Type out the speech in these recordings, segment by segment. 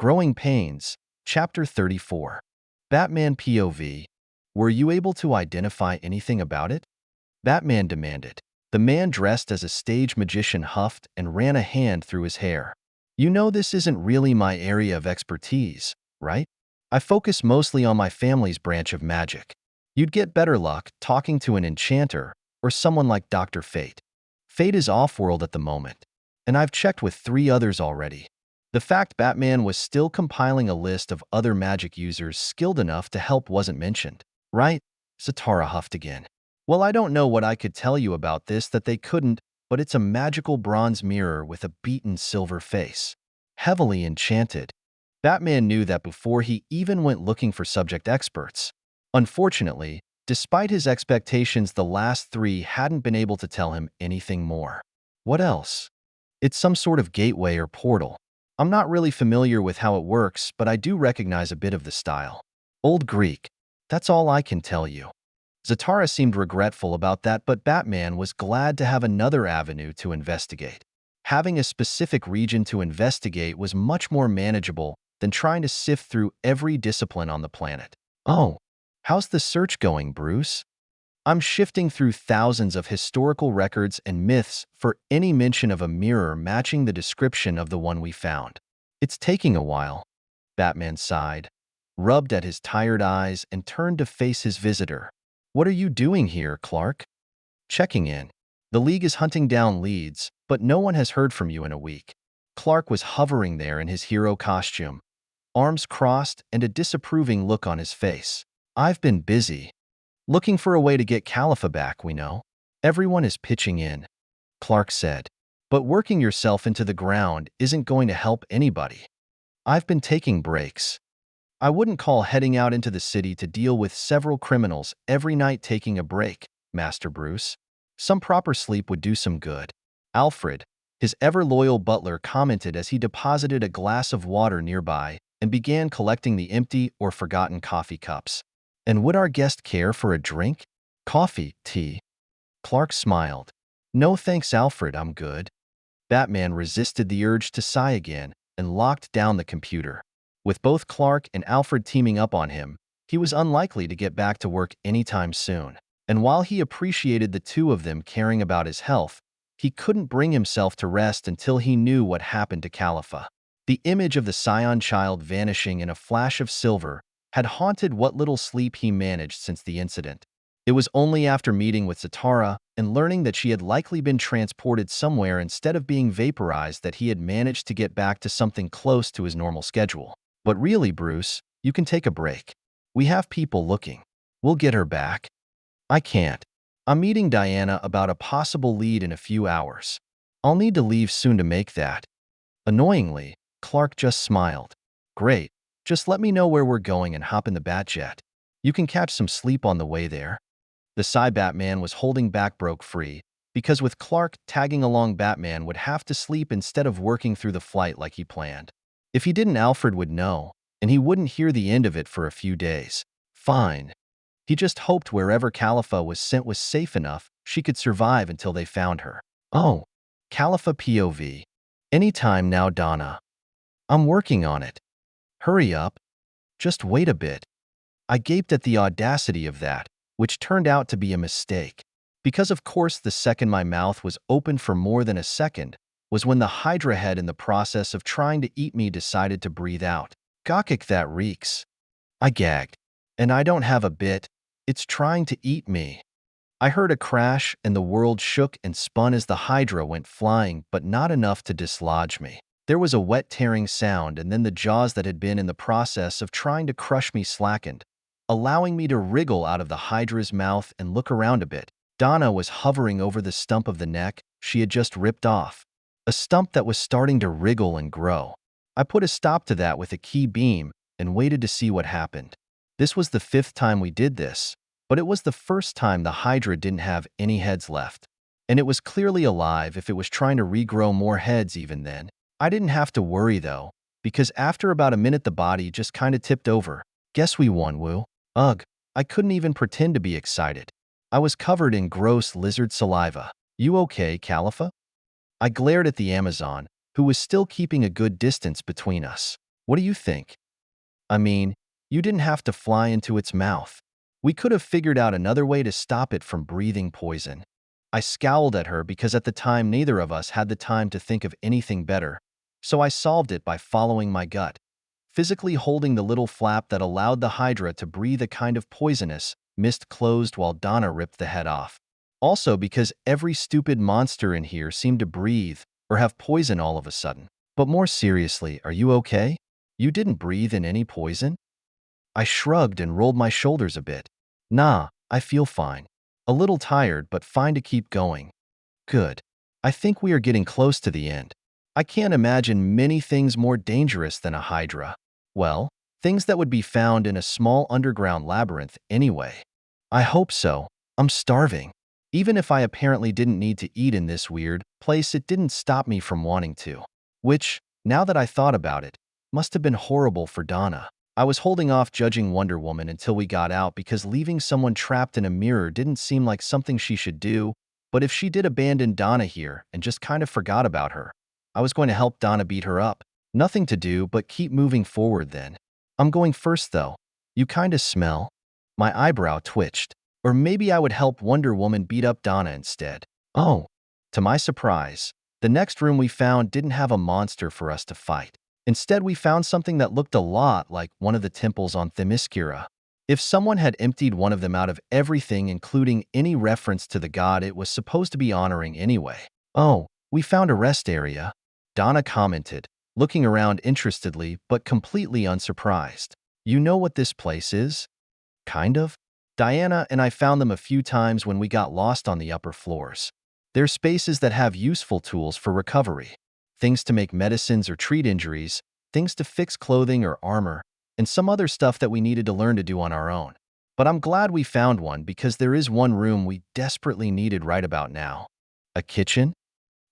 Growing Pains, Chapter 34. Batman POV. Were you able to identify anything about it? Batman demanded. The man dressed as a stage magician huffed and ran a hand through his hair. You know this isn't really my area of expertise, right? I focus mostly on my family's branch of magic. You'd get better luck talking to an enchanter or someone like Dr. Fate. Fate is off-world at the moment, and I've checked with 3 others already. The fact Batman was still compiling a list of other magic users skilled enough to help wasn't mentioned, right? Zatara huffed again. Well, I don't know what I could tell you about this that they couldn't, but it's a magical bronze mirror with a beaten silver face. Heavily enchanted. Batman knew that before he even went looking for subject experts. Unfortunately, despite his expectations, the last 3 hadn't been able to tell him anything more. What else? It's some sort of gateway or portal. I'm not really familiar with how it works, but I do recognize a bit of the style. Old Greek. That's all I can tell you. Zatara seemed regretful about that, but Batman was glad to have another avenue to investigate. Having a specific region to investigate was much more manageable than trying to sift through every discipline on the planet. Oh, how's the search going, Bruce? I'm shifting through thousands of historical records and myths for any mention of a mirror matching the description of the one we found. It's taking a while. Batman sighed, rubbed at his tired eyes, and turned to face his visitor. What are you doing here, Clark? Checking in. The League is hunting down leads, but no one has heard from you in a week. Clark was hovering there in his hero costume, arms crossed and a disapproving look on his face. I've been busy. Looking for a way to get Khalifa back, we know. Everyone is pitching in, Clark said. But working yourself into the ground isn't going to help anybody. I've been taking breaks. I wouldn't call heading out into the city to deal with several criminals every night taking a break, Master Bruce. Some proper sleep would do some good. Alfred, his ever-loyal butler, commented as he deposited a glass of water nearby and began collecting the empty or forgotten coffee cups. And would our guest care for a drink? Coffee, tea? Clark smiled. No thanks, Alfred, I'm good. Batman resisted the urge to sigh again and locked down the computer. With both Clark and Alfred teaming up on him, he was unlikely to get back to work anytime soon. And while he appreciated the 2 of them caring about his health, he couldn't bring himself to rest until he knew what happened to Khalifa. The image of the Saiyan child vanishing in a flash of silver had haunted what little sleep he managed since the incident. It was only after meeting with Zatara and learning that she had likely been transported somewhere instead of being vaporized that he had managed to get back to something close to his normal schedule. But really, Bruce, you can take a break. We have people looking. We'll get her back. I can't. I'm meeting Diana about a possible lead in a few hours. I'll need to leave soon to make that. Annoyingly, Clark just smiled. Great. Just let me know where we're going and hop in the Batjet. You can catch some sleep on the way there. The Psy Batman was holding back broke free, because with Clark tagging along, Batman would have to sleep instead of working through the flight like he planned. If he didn't, Alfred would know, and he wouldn't hear the end of it for a few days. Fine. He just hoped wherever Khalifa was sent was safe enough she could survive until they found her. Oh, Khalifa POV. Anytime now, Donna. I'm working on it. Hurry up. Just wait a bit. I gaped at the audacity of that, which turned out to be a mistake. Because of course the second my mouth was open for more than a second was when the Hydra head in the process of trying to eat me decided to breathe out. Gawkick, that reeks. I gagged. And I don't have a bit. It's trying to eat me. I heard a crash and the world shook and spun as the Hydra went flying, but not enough to dislodge me. There was a wet tearing sound, and then the jaws that had been in the process of trying to crush me slackened, allowing me to wriggle out of the Hydra's mouth and look around a bit. Donna was hovering over the stump of the neck she had just ripped off, a stump that was starting to wriggle and grow. I put a stop to that with a key beam and waited to see what happened. This was the 5th time we did this, but it was the first time the Hydra didn't have any heads left. And it was clearly alive if it was trying to regrow more heads even then. I didn't have to worry though, because after about a minute the body just kinda tipped over. Guess we won, Woo. Ugh, I couldn't even pretend to be excited. I was covered in gross lizard saliva. You okay, Khalifa? I glared at the Amazon, who was still keeping a good distance between us. What do you think? I mean, you didn't have to fly into its mouth. We could have figured out another way to stop it from breathing poison. I scowled at her because at the time neither of us had the time to think of anything better, so I solved it by following my gut, physically holding the little flap that allowed the Hydra to breathe a kind of poisonous mist closed while Donna ripped the head off. Also because every stupid monster in here seemed to breathe or have poison all of a sudden. But more seriously, are you okay? You didn't breathe in any poison? I shrugged and rolled my shoulders a bit. Nah, I feel fine. A little tired, but fine to keep going. Good. I think we are getting close to the end. I can't imagine many things more dangerous than a Hydra. Well, things that would be found in a small underground labyrinth anyway. I hope so. I'm starving. Even if I apparently didn't need to eat in this weird place, it didn't stop me from wanting to. Which, now that I thought about it, must have been horrible for Donna. I was holding off judging Wonder Woman until we got out because leaving someone trapped in a mirror didn't seem like something she should do, but if she did abandon Donna here and just kind of forgot about her, I was going to help Donna beat her up. Nothing to do but keep moving forward then. I'm going first though. You kinda smell. My eyebrow twitched. Or maybe I would help Wonder Woman beat up Donna instead. Oh. To my surprise, the next room we found didn't have a monster for us to fight. Instead, we found something that looked a lot like one of the temples on Themyscira. If someone had emptied one of them out of everything, including any reference to the god it was supposed to be honoring anyway. Oh, we found a rest area, Donna commented, looking around interestedly but completely unsurprised. You know what this place is? Kind of. Diana and I found them a few times when we got lost on the upper floors. They're spaces that have useful tools for recovery. Things to make medicines or treat injuries, things to fix clothing or armor, and some other stuff that we needed to learn to do on our own. But I'm glad we found one because there is one room we desperately needed right about now. A kitchen?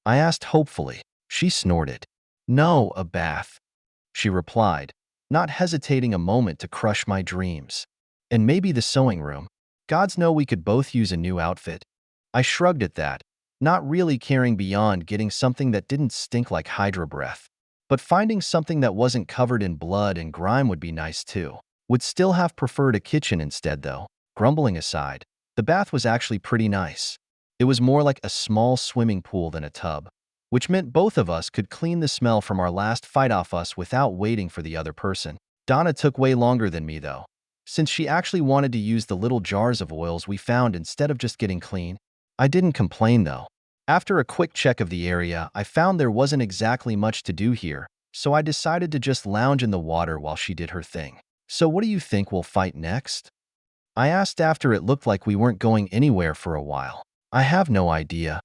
I asked hopefully. She snorted. No, a bath, she replied, not hesitating a moment to crush my dreams. And maybe the sewing room. Gods know we could both use a new outfit. I shrugged at that, not really caring beyond getting something that didn't stink like Hydra breath. But finding something that wasn't covered in blood and grime would be nice too. Would still have preferred a kitchen instead though. Grumbling aside, the bath was actually pretty nice. It was more like a small swimming pool than a tub, which meant both of us could clean the smell from our last fight off us without waiting for the other person. Donna took way longer than me though, since she actually wanted to use the little jars of oils we found instead of just getting clean. I didn't complain though. After a quick check of the area, I found there wasn't exactly much to do here, so I decided to just lounge in the water while she did her thing. So what do you think we'll fight next? I asked after it looked like we weren't going anywhere for a while. I have no idea,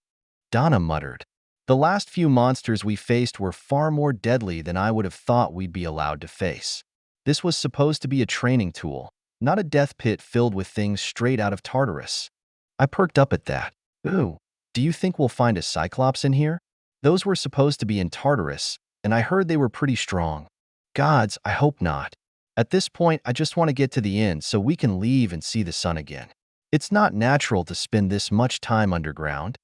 Donna muttered. The last few monsters we faced were far more deadly than I would have thought we'd be allowed to face. This was supposed to be a training tool, not a death pit filled with things straight out of Tartarus. I perked up at that. Ooh, do you think we'll find a Cyclops in here? Those were supposed to be in Tartarus, and I heard they were pretty strong. Gods, I hope not. At this point, I just want to get to the end so we can leave and see the sun again. It's not natural to spend this much time underground.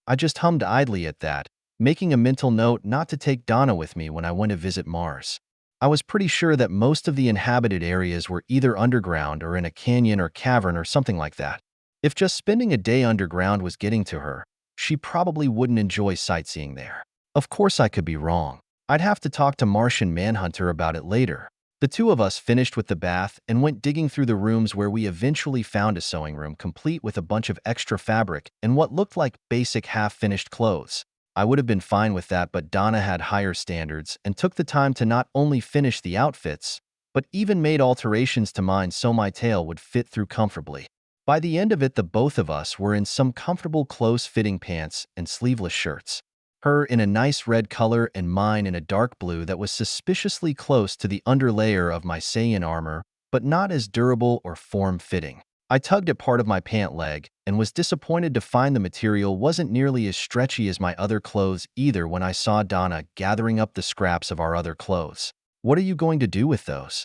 I just hummed idly at that, making a mental note not to take Donna with me when I went to visit Mars. I was pretty sure that most of the inhabited areas were either underground or in a canyon or cavern or something like that. If just spending a day underground was getting to her, she probably wouldn't enjoy sightseeing there. Of course I could be wrong. I'd have to talk to Martian Manhunter about it later. The two of us finished with the bath and went digging through the rooms where we eventually found a sewing room complete with a bunch of extra fabric and what looked like basic half-finished clothes. I would have been fine with that, but Donna had higher standards and took the time to not only finish the outfits, but even made alterations to mine so my tail would fit through comfortably. By the end of it, the both of us were in some comfortable close-fitting pants and sleeveless shirts. Her in a nice red color and mine in a dark blue that was suspiciously close to the underlayer of my Saiyan armor, but not as durable or form-fitting. I tugged at part of my pant leg and was disappointed to find the material wasn't nearly as stretchy as my other clothes either when I saw Donna gathering up the scraps of our other clothes. What are you going to do with those?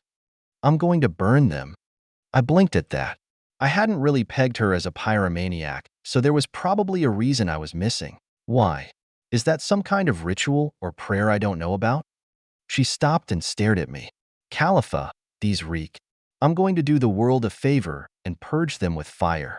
I'm going to burn them. I blinked at that. I hadn't really pegged her as a pyromaniac, so there was probably a reason I was missing. Why? Is that some kind of ritual or prayer I don't know about? She stopped and stared at me. Khalifa, these reek. I'm going to do the world a favor and purge them with fire.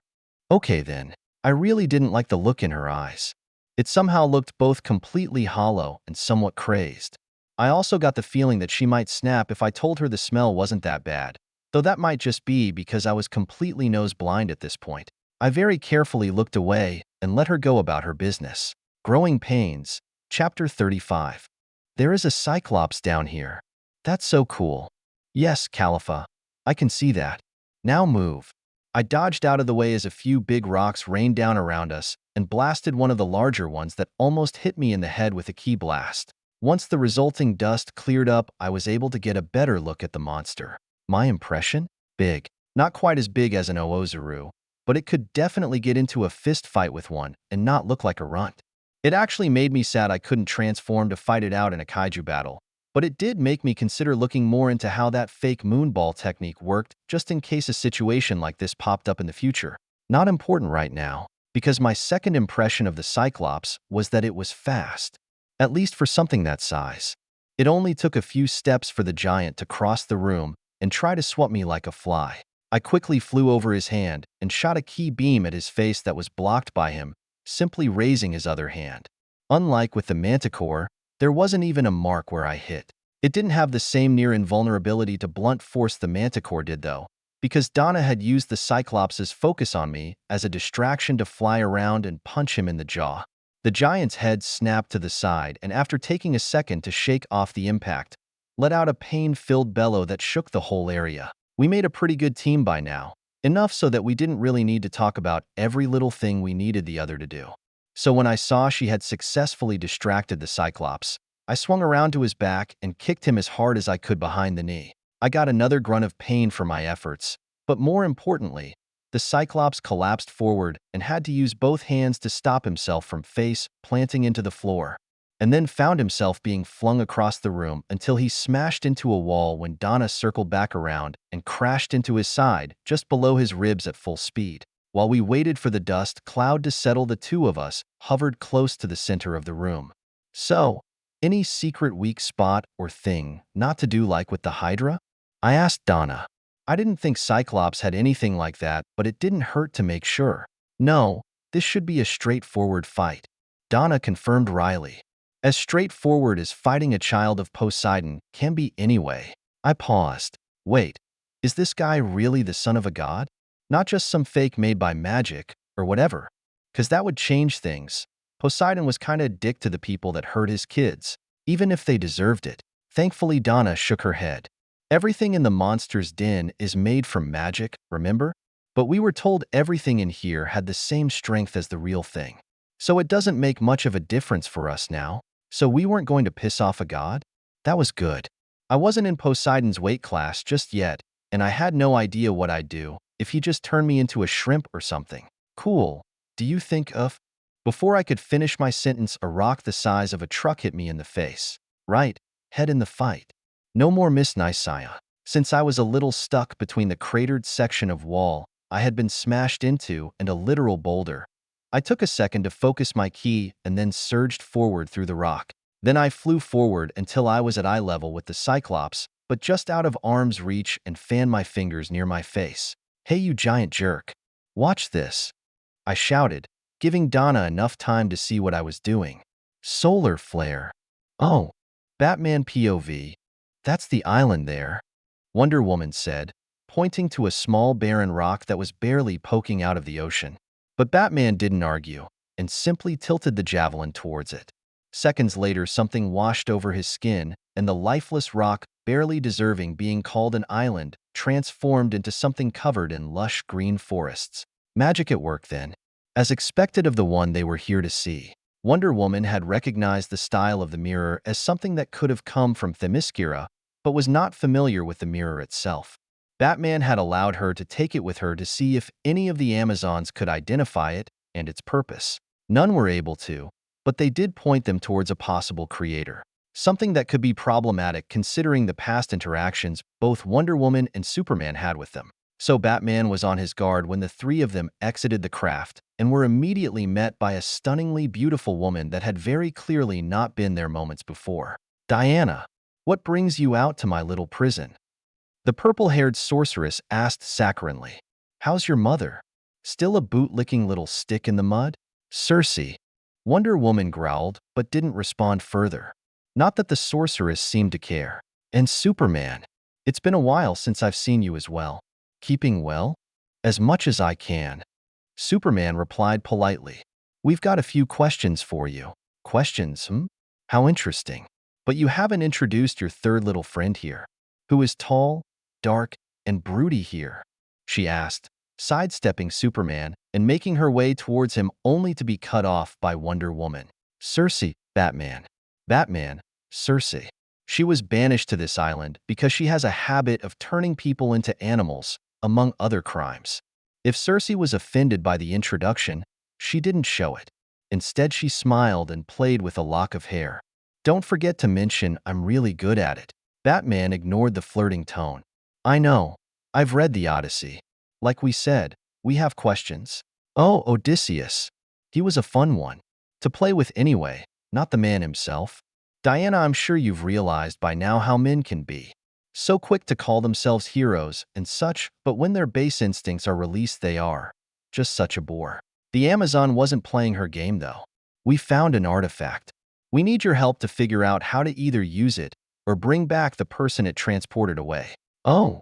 Okay then. I really didn't like the look in her eyes. It somehow looked both completely hollow and somewhat crazed. I also got the feeling that she might snap if I told her the smell wasn't that bad, though that might just be because I was completely nose-blind at this point. I very carefully looked away and let her go about her business. Growing Pains, Chapter 35. There is a Cyclops down here. That's so cool. Yes, Khalifa. I can see that. Now move. I dodged out of the way as a few big rocks rained down around us and blasted one of the larger ones that almost hit me in the head with a key blast. Once the resulting dust cleared up, I was able to get a better look at the monster. My impression? Big. Not quite as big as an Oozuru, but it could definitely get into a fist fight with one and not look like a runt. It actually made me sad I couldn't transform to fight it out in a kaiju battle, but it did make me consider looking more into how that fake moonball technique worked just in case a situation like this popped up in the future. Not important right now, because my second impression of the Cyclops was that it was fast, at least for something that size. It only took a few steps for the giant to cross the room and try to swat me like a fly. I quickly flew over his hand and shot a key beam at his face that was blocked by him, simply raising his other hand. Unlike with the Manticore, there wasn't even a mark where I hit. It didn't have the same near invulnerability to blunt force the Manticore did though, because Donna had used the Cyclops' focus on me as a distraction to fly around and punch him in the jaw. The giant's head snapped to the side and after taking a second to shake off the impact, let out a pain-filled bellow that shook the whole area. We made a pretty good team by now, enough so that we didn't really need to talk about every little thing we needed the other to do. So when I saw she had successfully distracted the Cyclops, I swung around to his back and kicked him as hard as I could behind the knee. I got another grunt of pain for my efforts, but more importantly, the Cyclops collapsed forward and had to use both hands to stop himself from face planting into the floor, and then found himself being flung across the room until he smashed into a wall when Donna circled back around and crashed into his side just below his ribs at full speed. While we waited for the dust cloud to settle, the two of us hovered close to the center of the room. So, any secret weak spot or thing not to do like with the Hydra? I asked Donna. I didn't think Cyclops had anything like that, but it didn't hurt to make sure. No, this should be a straightforward fight. Donna confirmed wryly. As straightforward as fighting a child of Poseidon can be anyway. I paused. Wait, is this guy really the son of a god? Not just some fake made by magic, or whatever. 'Cause that would change things. Poseidon was kinda a dick to the people that hurt his kids, even if they deserved it. Thankfully, Donna shook her head. Everything in the monster's den is made from magic, remember? But we were told everything in here had the same strength as the real thing. So it doesn't make much of a difference for us now. So we weren't going to piss off a god? That was good. I wasn't in Poseidon's weight class just yet, and I had no idea what I'd do if he just turned me into a shrimp or something. Cool. Do you think of? Before I could finish my sentence, a rock the size of a truck hit me in the face. Right, head in the fight. No more Miss Nice Saiyan. Since I was a little stuck between the cratered section of wall I had been smashed into and a literal boulder, I took a second to focus my ki and then surged forward through the rock. Then I flew forward until I was at eye level with the Cyclops, but just out of arm's reach and fanned my fingers near my face. Hey you giant jerk. Watch this. I shouted, giving Donna enough time to see what I was doing. Solar flare. Oh, Batman POV. That's the island there, Wonder Woman said, pointing to a small barren rock that was barely poking out of the ocean. But Batman didn't argue, and simply tilted the javelin towards it. Seconds later, something washed over his skin, and the lifeless rock, barely deserving being called an island, transformed into something covered in lush green forests. Magic at work then. As expected of the one they were here to see. Wonder Woman had recognized the style of the mirror as something that could have come from Themyscira, but was not familiar with the mirror itself. Batman had allowed her to take it with her to see if any of the Amazons could identify it and its purpose. None were able to, but they did point them towards a possible creator. Something that could be problematic considering the past interactions both Wonder Woman and Superman had with them. So Batman was on his guard when the three of them exited the craft and were immediately met by a stunningly beautiful woman that had very clearly not been there moments before. Diana, what brings you out to my little prison? The purple-haired sorceress asked saccharinely. How's your mother? Still a boot-licking little stick in the mud? Circe. Wonder Woman growled, but didn't respond further. Not that the sorceress seemed to care. And Superman. It's been a while since I've seen you as well. Keeping well? As much as I can. Superman replied politely. We've got a few questions for you. Questions, hmm? How interesting. But you haven't introduced your third little friend here. Who is tall, dark, and broody here? She asked, sidestepping Superman and making her way towards him only to be cut off by Wonder Woman. Circe, Batman. Batman, Circe. She was banished to this island because she has a habit of turning people into animals, among other crimes. If Circe was offended by the introduction, she didn't show it. Instead, she smiled and played with a lock of hair. Don't forget to mention I'm really good at it. Batman ignored the flirting tone. I know. I've read the Odyssey. Like we said, we have questions. Oh, Odysseus. He was a fun one. To play with anyway, not the man himself. Diana, I'm sure you've realized by now how men can be. So quick to call themselves heroes and such, but when their base instincts are released they are just such a bore. The Amazon wasn't playing her game though. We found an artifact. We need your help to figure out how to either use it or bring back the person it transported away. Oh,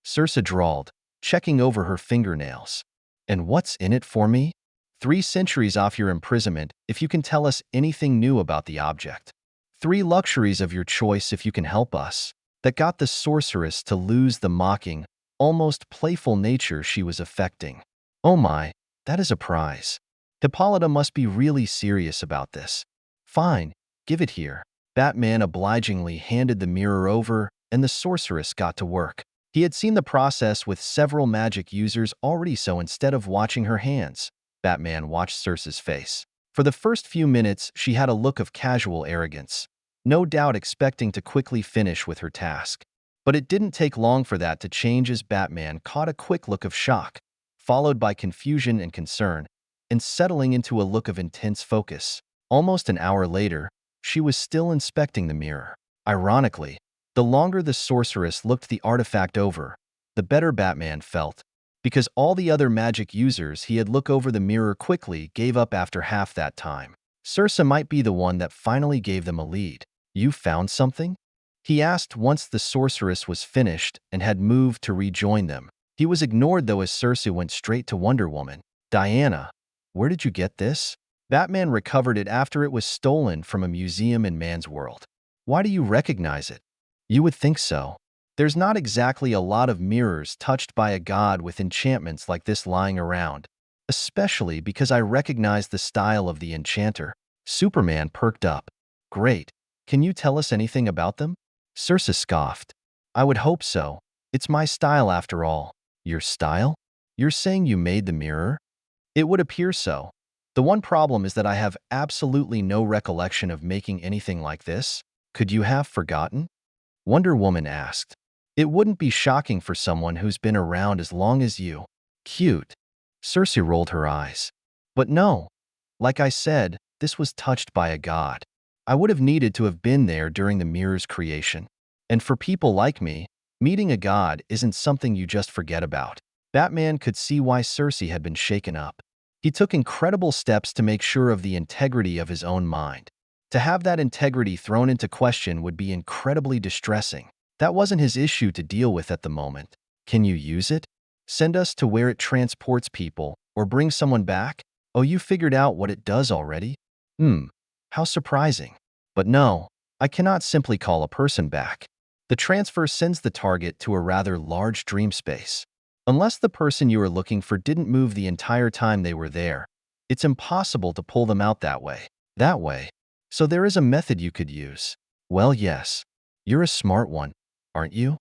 Circe drawled, checking over her fingernails. And what's in it for me? 3 centuries off your imprisonment if you can tell us anything new about the object. 3 luxuries of your choice if you can help us. That got the sorceress to lose the mocking, almost playful nature she was affecting. Oh my, that is a prize. Hippolyta must be really serious about this. Fine, give it here. Batman obligingly handed the mirror over, and the sorceress got to work. He had seen the process with several magic users already, so instead of watching her hands, Batman watched Circe's face. For the first few minutes, she had a look of casual arrogance, no doubt expecting to quickly finish with her task. But it didn't take long for that to change as Batman caught a quick look of shock, followed by confusion and concern, and settling into a look of intense focus. Almost an hour later, she was still inspecting the mirror. Ironically, the longer the sorceress looked the artifact over, the better Batman felt, because all the other magic users he had look over the mirror quickly gave up after half that time. Circe might be the one that finally gave them a lead. You found something? He asked once the sorceress was finished and had moved to rejoin them. He was ignored though as Circe went straight to Wonder Woman. Diana, where did you get this? Batman recovered it after it was stolen from a museum in Man's World. Why do you recognize it? You would think so. There's not exactly a lot of mirrors touched by a god with enchantments like this lying around, especially because I recognize the style of the enchanter. Superman perked up. Great. Can you tell us anything about them? Circe scoffed. I would hope so. It's my style after all. Your style? You're saying you made the mirror? It would appear so. The one problem is that I have absolutely no recollection of making anything like this. Could you have forgotten? Wonder Woman asked. It wouldn't be shocking for someone who's been around as long as you. Cute. Circe rolled her eyes. But no. Like I said, this was touched by a god. I would have needed to have been there during the mirror's creation. And for people like me, meeting a god isn't something you just forget about. Batman could see why Circe had been shaken up. He took incredible steps to make sure of the integrity of his own mind. To have that integrity thrown into question would be incredibly distressing. That wasn't his issue to deal with at the moment. Can you use it? Send us to where it transports people, or bring someone back? Oh, you figured out what it does already? How surprising. But no, I cannot simply call a person back. The transfer sends the target to a rather large dream space. Unless the person you are looking for didn't move the entire time they were there, it's impossible to pull them out that way. That way. So there is a method you could use. Well, yes. You're a smart one, aren't you?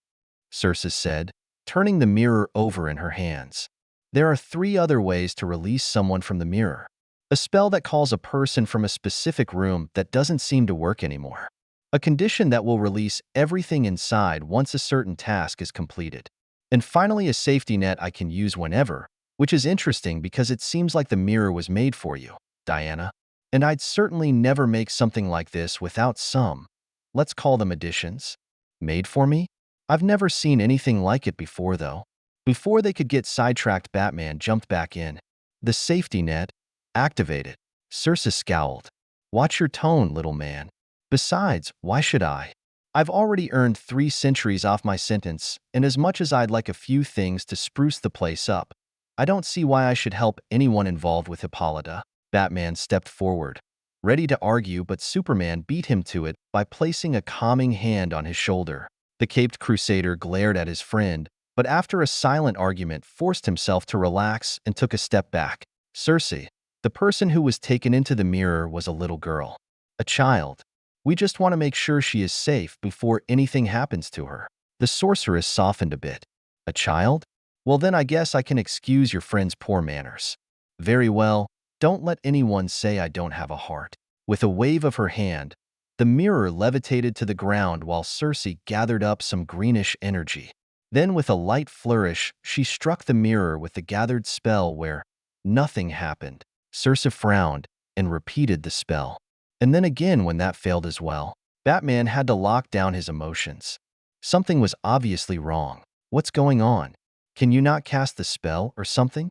Circe said, turning the mirror over in her hands. There are 3 other ways to release someone from the mirror. A spell that calls a person from a specific room that doesn't seem to work anymore. A condition that will release everything inside once a certain task is completed. And finally, a safety net I can use whenever, which is interesting because it seems like the mirror was made for you, Diana. And I'd certainly never make something like this without some, let's call them additions. Made for me? I've never seen anything like it before, though. Before they could get sidetracked, Batman jumped back in. The safety net activated. Circe scowled. Watch your tone, little man. Besides, why should I? I've already earned 3 centuries off my sentence, and as much as I'd like a few things to spruce the place up, I don't see why I should help anyone involved with Hippolyta. Batman stepped forward, ready to argue, but Superman beat him to it by placing a calming hand on his shoulder. The caped crusader glared at his friend, but after a silent argument forced himself to relax and took a step back. Circe, the person who was taken into the mirror, was a little girl. A child. We just want to make sure she is safe before anything happens to her. The sorceress softened a bit. A child? Well, then I guess I can excuse your friend's poor manners. Very well, don't let anyone say I don't have a heart. With a wave of her hand, the mirror levitated to the ground while Circe gathered up some greenish energy. Then with a light flourish, she struck the mirror with the gathered spell where nothing happened. Circe frowned and repeated the spell. And then again when that failed as well. Batman had to lock down his emotions. Something was obviously wrong. What's going on? Can you not cast the spell or something?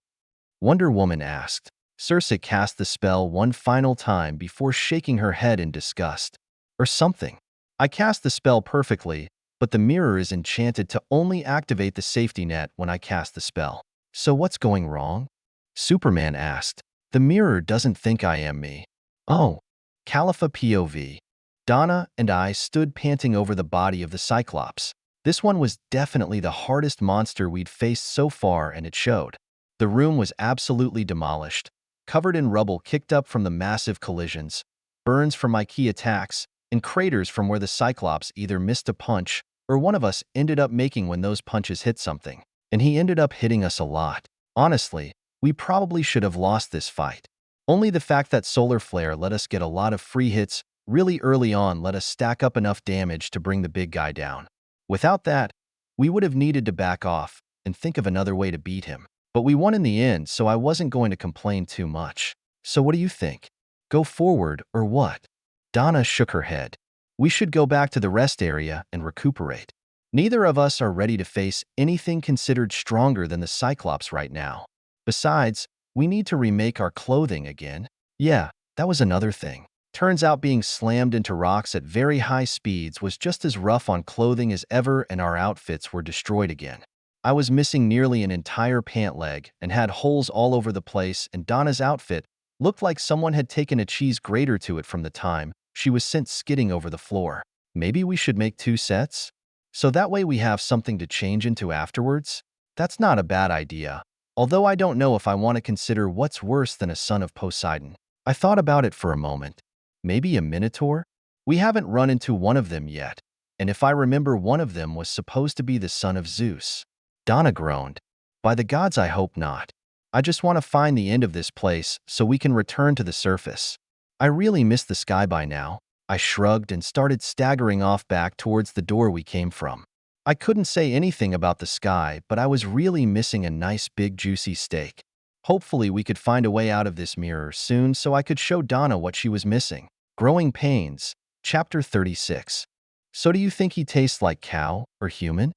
Wonder Woman asked. Circe cast the spell one final time before shaking her head in disgust. Or something. I cast the spell perfectly, but the mirror is enchanted to only activate the safety net when I cast the spell. So what's going wrong? Superman asked. The mirror doesn't think I am me. Oh. Calipha POV. Donna and I stood panting over the body of the Cyclops. This one was definitely the hardest monster we'd faced so far, and it showed. The room was absolutely demolished, covered in rubble kicked up from the massive collisions, burns from my key attacks, and craters from where the Cyclops either missed a punch or one of us ended up making when those punches hit something. And he ended up hitting us a lot. Honestly, we probably should have lost this fight. Only the fact that Solar Flare let us get a lot of free hits really early on let us stack up enough damage to bring the big guy down. Without that, we would have needed to back off and think of another way to beat him. But we won in the end, so I wasn't going to complain too much. So what do you think? Go forward or what? Donna shook her head. We should go back to the rest area and recuperate. Neither of us are ready to face anything considered stronger than the Cyclops right now. Besides, we need to remake our clothing again. Yeah, that was another thing. Turns out being slammed into rocks at very high speeds was just as rough on clothing as ever, and our outfits were destroyed again. I was missing nearly an entire pant leg and had holes all over the place, and Donna's outfit looked like someone had taken a cheese grater to it from the time she was sent skidding over the floor. Maybe we should make 2 sets? So that way we have something to change into afterwards? That's not a bad idea, although I don't know if I want to consider what's worse than a son of Poseidon. I thought about it for a moment. Maybe a Minotaur? We haven't run into one of them yet, and if I remember, one of them was supposed to be the son of Zeus. Donna groaned. By the gods, I hope not. I just want to find the end of this place so we can return to the surface. I really miss the sky by now. I shrugged and started staggering off back towards the door we came from. I couldn't say anything about the sky, but I was really missing a nice big juicy steak. Hopefully we could find a way out of this mirror soon so I could show Donna what she was missing. Growing Pains, Chapter 36. So do you think he tastes like cow or human?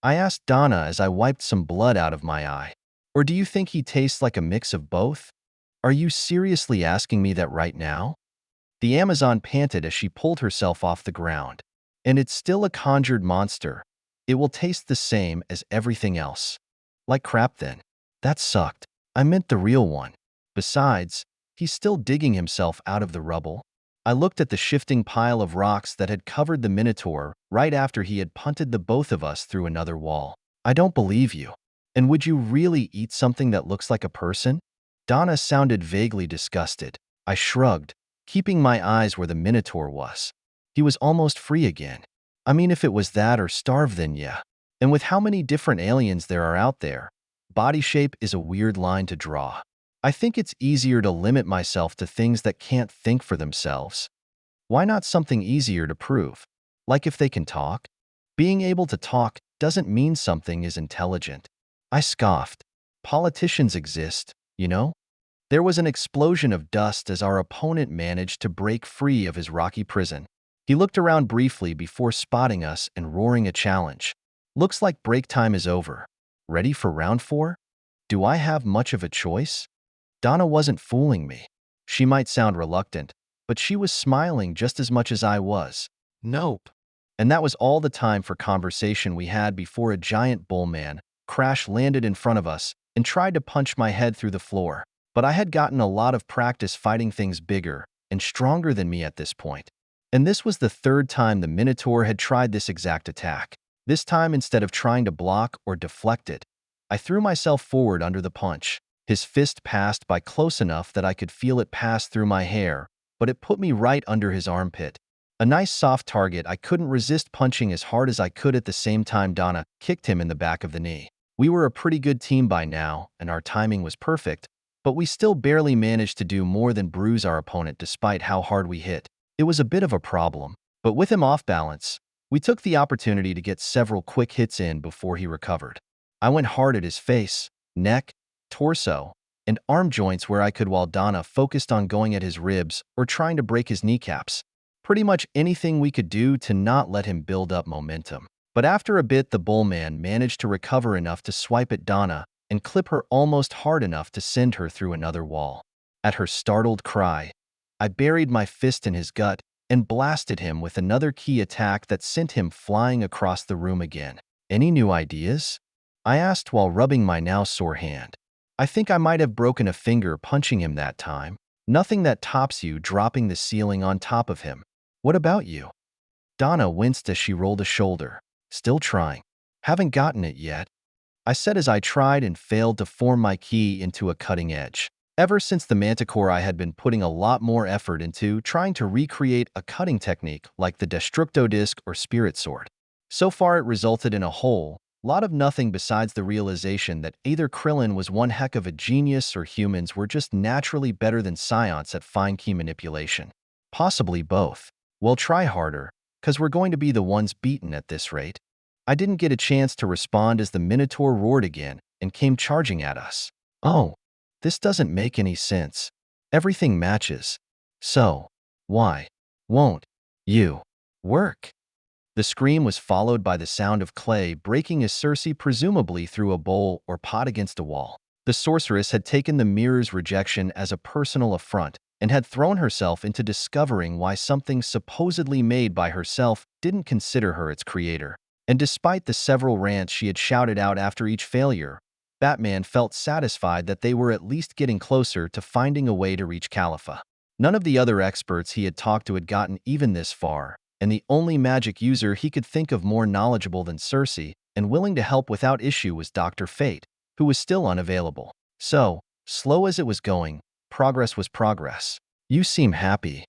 I asked Donna as I wiped some blood out of my eye. Or do you think he tastes like a mix of both? Are you seriously asking me that right now? The Amazon panted as she pulled herself off the ground. And it's still a conjured monster. It will taste the same as everything else. Like crap then. That sucked. I meant the real one. Besides, he's still digging himself out of the rubble. I looked at the shifting pile of rocks that had covered the Minotaur right after he had punted the both of us through another wall. I don't believe you. And would you really eat something that looks like a person? Donna sounded vaguely disgusted. I shrugged, keeping my eyes where the Minotaur was. He was almost free again. I mean, if it was that or starve, then yeah. And with how many different aliens there are out there, body shape is a weird line to draw. I think it's easier to limit myself to things that can't think for themselves. Why not something easier to prove? Like if they can talk? Being able to talk doesn't mean something is intelligent. I scoffed. Politicians exist, you know? There was an explosion of dust as our opponent managed to break free of his rocky prison. He looked around briefly before spotting us and roaring a challenge. Looks like break time is over. Ready for round 4? Do I have much of a choice? Donna wasn't fooling me. She might sound reluctant, but she was smiling just as much as I was. Nope. And that was all the time for conversation we had before a giant bullman crash landed in front of us and tried to punch my head through the floor. But I had gotten a lot of practice fighting things bigger and stronger than me at this point. And this was the third time the Minotaur had tried this exact attack. This time, instead of trying to block or deflect it, I threw myself forward under the punch. His fist passed by close enough that I could feel it pass through my hair, but it put me right under his armpit. A nice soft target. I couldn't resist punching as hard as I could at the same time. Donna kicked him in the back of the knee. We were a pretty good team by now, and our timing was perfect, but we still barely managed to do more than bruise our opponent despite how hard we hit. It was a bit of a problem, but with him off balance, we took the opportunity to get several quick hits in before he recovered. I went hard at his face, neck, torso, and arm joints where I could, while Donna focused on going at his ribs or trying to break his kneecaps. Pretty much anything we could do to not let him build up momentum. But after a bit, the bullman managed to recover enough to swipe at Donna and clip her almost hard enough to send her through another wall. At her startled cry, I buried my fist in his gut and blasted him with another key attack that sent him flying across the room again. Any new ideas? I asked while rubbing my now sore hand. I think I might have broken a finger punching him that time. Nothing that tops you dropping the ceiling on top of him. What about you? Donna winced as she rolled a shoulder. Still trying. Haven't gotten it yet, I said as I tried and failed to form my key into a cutting edge. Ever since the Manticore, I had been putting a lot more effort into trying to recreate a cutting technique like the Destructo Disc or Spirit Sword. So far it resulted in a whole lot of nothing besides the realization that either Krillin was one heck of a genius or humans were just naturally better than Saiyan at fine key manipulation. Possibly both. Well, try harder, 'cause we're going to be the ones beaten at this rate. I didn't get a chance to respond as the Minotaur roared again and came charging at us. Oh, this doesn't make any sense. Everything matches. So, why won't you work? The scream was followed by the sound of clay breaking as Circe presumably threw a bowl or pot against a wall. The sorceress had taken the mirror's rejection as a personal affront and had thrown herself into discovering why something supposedly made by herself didn't consider her its creator. And despite the several rants she had shouted out after each failure, Batman felt satisfied that they were at least getting closer to finding a way to reach Khalifa. None of the other experts he had talked to had gotten even this far, and the only magic user he could think of more knowledgeable than Circe and willing to help without issue was Dr. Fate, who was still unavailable. So, slow as it was going, progress was progress. You seem happy.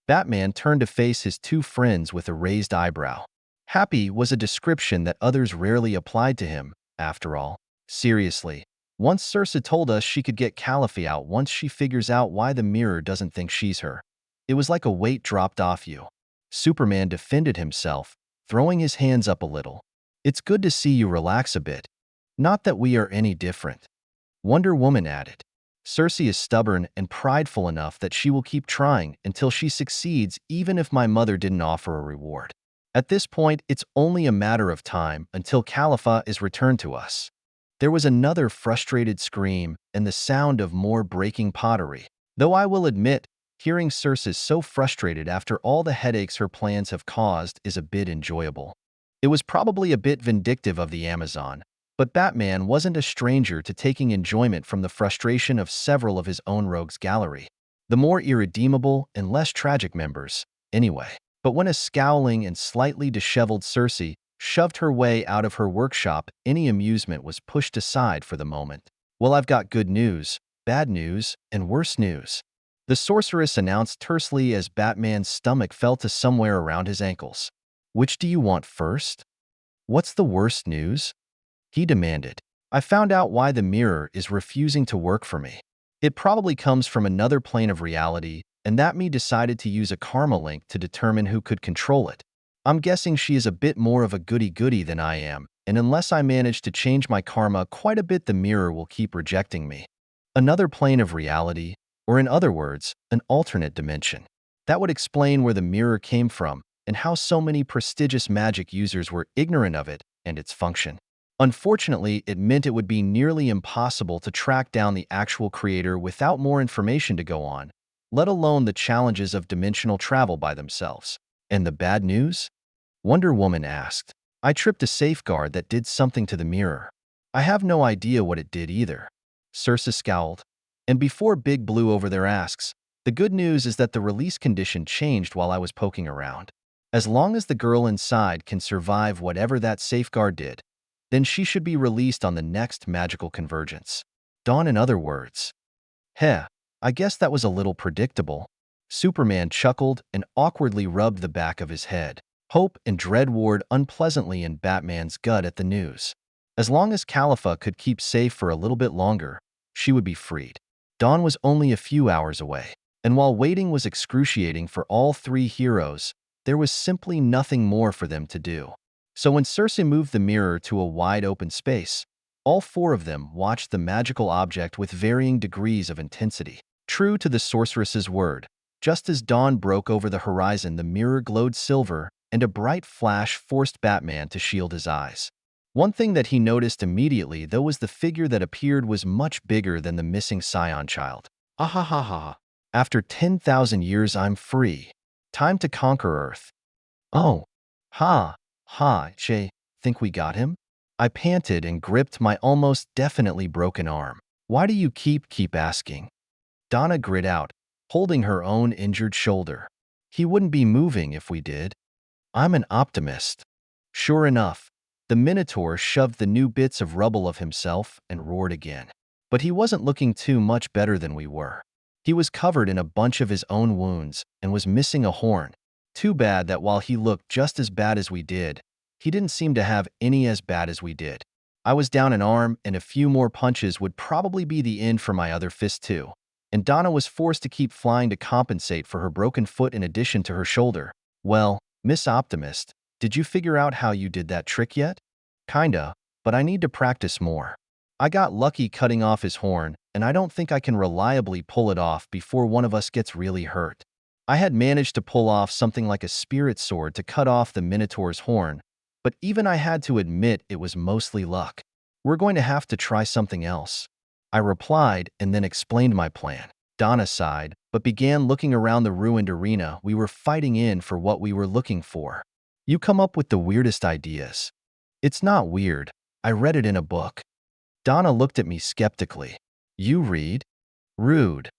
Batman turned to face his two friends with a raised eyebrow. Happy was a description that others rarely applied to him, after all. Seriously, once Circe told us she could get Caliphate out once she figures out why the mirror doesn't think she's her. It was like a weight dropped off you. Superman defended himself, throwing his hands up a little. It's good to see you relax a bit. Not that we are any different. Wonder Woman added. Circe is stubborn and prideful enough that she will keep trying until she succeeds, even if my mother didn't offer a reward. At this point, it's only a matter of time until Khalifa is returned to us. There was another frustrated scream and the sound of more breaking pottery. Though I will admit, hearing Circe so frustrated after all the headaches her plans have caused is a bit enjoyable. It was probably a bit vindictive of the Amazon, but Batman wasn't a stranger to taking enjoyment from the frustration of several of his own rogues gallery. The more irredeemable and less tragic members, anyway. But when a scowling and slightly disheveled Circe shoved her way out of her workshop, any amusement was pushed aside for the moment. Well, I've got good news, bad news, and worse news. The sorceress announced tersely as Batman's stomach fell to somewhere around his ankles. Which do you want first? What's the worst news? He demanded. I found out why the mirror is refusing to work for me. It probably comes from another plane of reality, and that me decided to use a karma link to determine who could control it. I'm guessing she is a bit more of a goody-goody than I am, and unless I manage to change my karma quite a bit, the mirror will keep rejecting me. Another plane of reality, or in other words, an alternate dimension. That would explain where the mirror came from and how so many prestigious magic users were ignorant of it and its function. Unfortunately, it meant it would be nearly impossible to track down the actual creator without more information to go on, let alone the challenges of dimensional travel by themselves. And the bad news? Wonder Woman asked. I tripped a safeguard that did something to the mirror. I have no idea what it did either. Circe scowled. And before Big Blue over there asks, the good news is that the release condition changed while I was poking around. As long as the girl inside can survive whatever that safeguard did, then she should be released on the next magical convergence. Dawn, in other words. Heh, I guess that was a little predictable. Superman chuckled and awkwardly rubbed the back of his head. Hope and dread warred unpleasantly in Batman's gut at the news. As long as Khalifa could keep safe for a little bit longer, she would be freed. Dawn was only a few hours away, and while waiting was excruciating for all three heroes, there was simply nothing more for them to do. So when Circe moved the mirror to a wide open space, all four of them watched the magical object with varying degrees of intensity. True to the sorceress's word, just as dawn broke over the horizon, the mirror glowed silver, and a bright flash forced Batman to shield his eyes. One thing that he noticed immediately, though, was the figure that appeared was much bigger than the missing Saiyan child. Ahahaha. After 10,000 years, I'm free. Time to conquer Earth. Oh. Ha. Jay, think we got him? I panted and gripped my almost definitely broken arm. Why do you keep asking? Donna grit out, holding her own injured shoulder. He wouldn't be moving if we did. I'm an optimist. Sure enough, the Minotaur shoved the new bits of rubble of himself and roared again. But he wasn't looking too much better than we were. He was covered in a bunch of his own wounds and was missing a horn. Too bad that while he looked just as bad as we did, he didn't seem to have any as bad as we did. I was down an arm, and a few more punches would probably be the end for my other fist too. And Donna was forced to keep flying to compensate for her broken foot in addition to her shoulder. Well, Miss Optimist, did you figure out how you did that trick yet? Kinda, but I need to practice more. I got lucky cutting off his horn, and I don't think I can reliably pull it off before one of us gets really hurt. I had managed to pull off something like a spirit sword to cut off the Minotaur's horn, but even I had to admit it was mostly luck. We're going to have to try something else. I replied and then explained my plan. Donna sighed, but began looking around the ruined arena we were fighting in for what we were looking for. You come up with the weirdest ideas. It's not weird. I read it in a book. Donna looked at me skeptically. You read? Rude.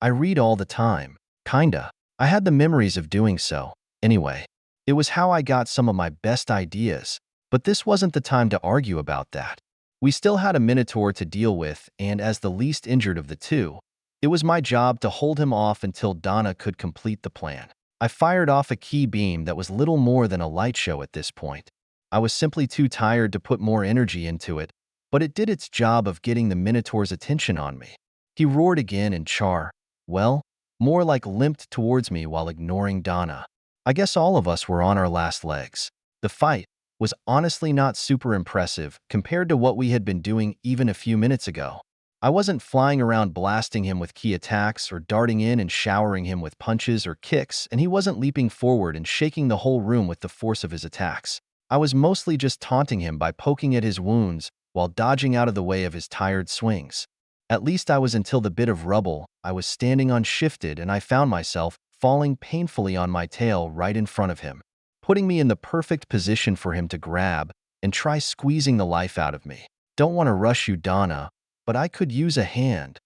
I read all the time. Kinda. I had the memories of doing so. Anyway, it was how I got some of my best ideas, but this wasn't the time to argue about that. We still had a Minotaur to deal with, and as the least injured of the two, it was my job to hold him off until Donna could complete the plan. I fired off a key beam that was little more than a light show at this point. I was simply too tired to put more energy into it, but it did its job of getting the Minotaur's attention on me. He roared again and more like limped towards me while ignoring Donna. I guess all of us were on our last legs. The fight was honestly not super impressive compared to what we had been doing even a few minutes ago. I wasn't flying around blasting him with key attacks or darting in and showering him with punches or kicks, and he wasn't leaping forward and shaking the whole room with the force of his attacks. I was mostly just taunting him by poking at his wounds while dodging out of the way of his tired swings. At least I was, until the bit of rubble I was standing on shifted and I found myself falling painfully on my tail right in front of him, putting me in the perfect position for him to grab and try squeezing the life out of me. Don't want to rush you, Donna, but I could use a hand,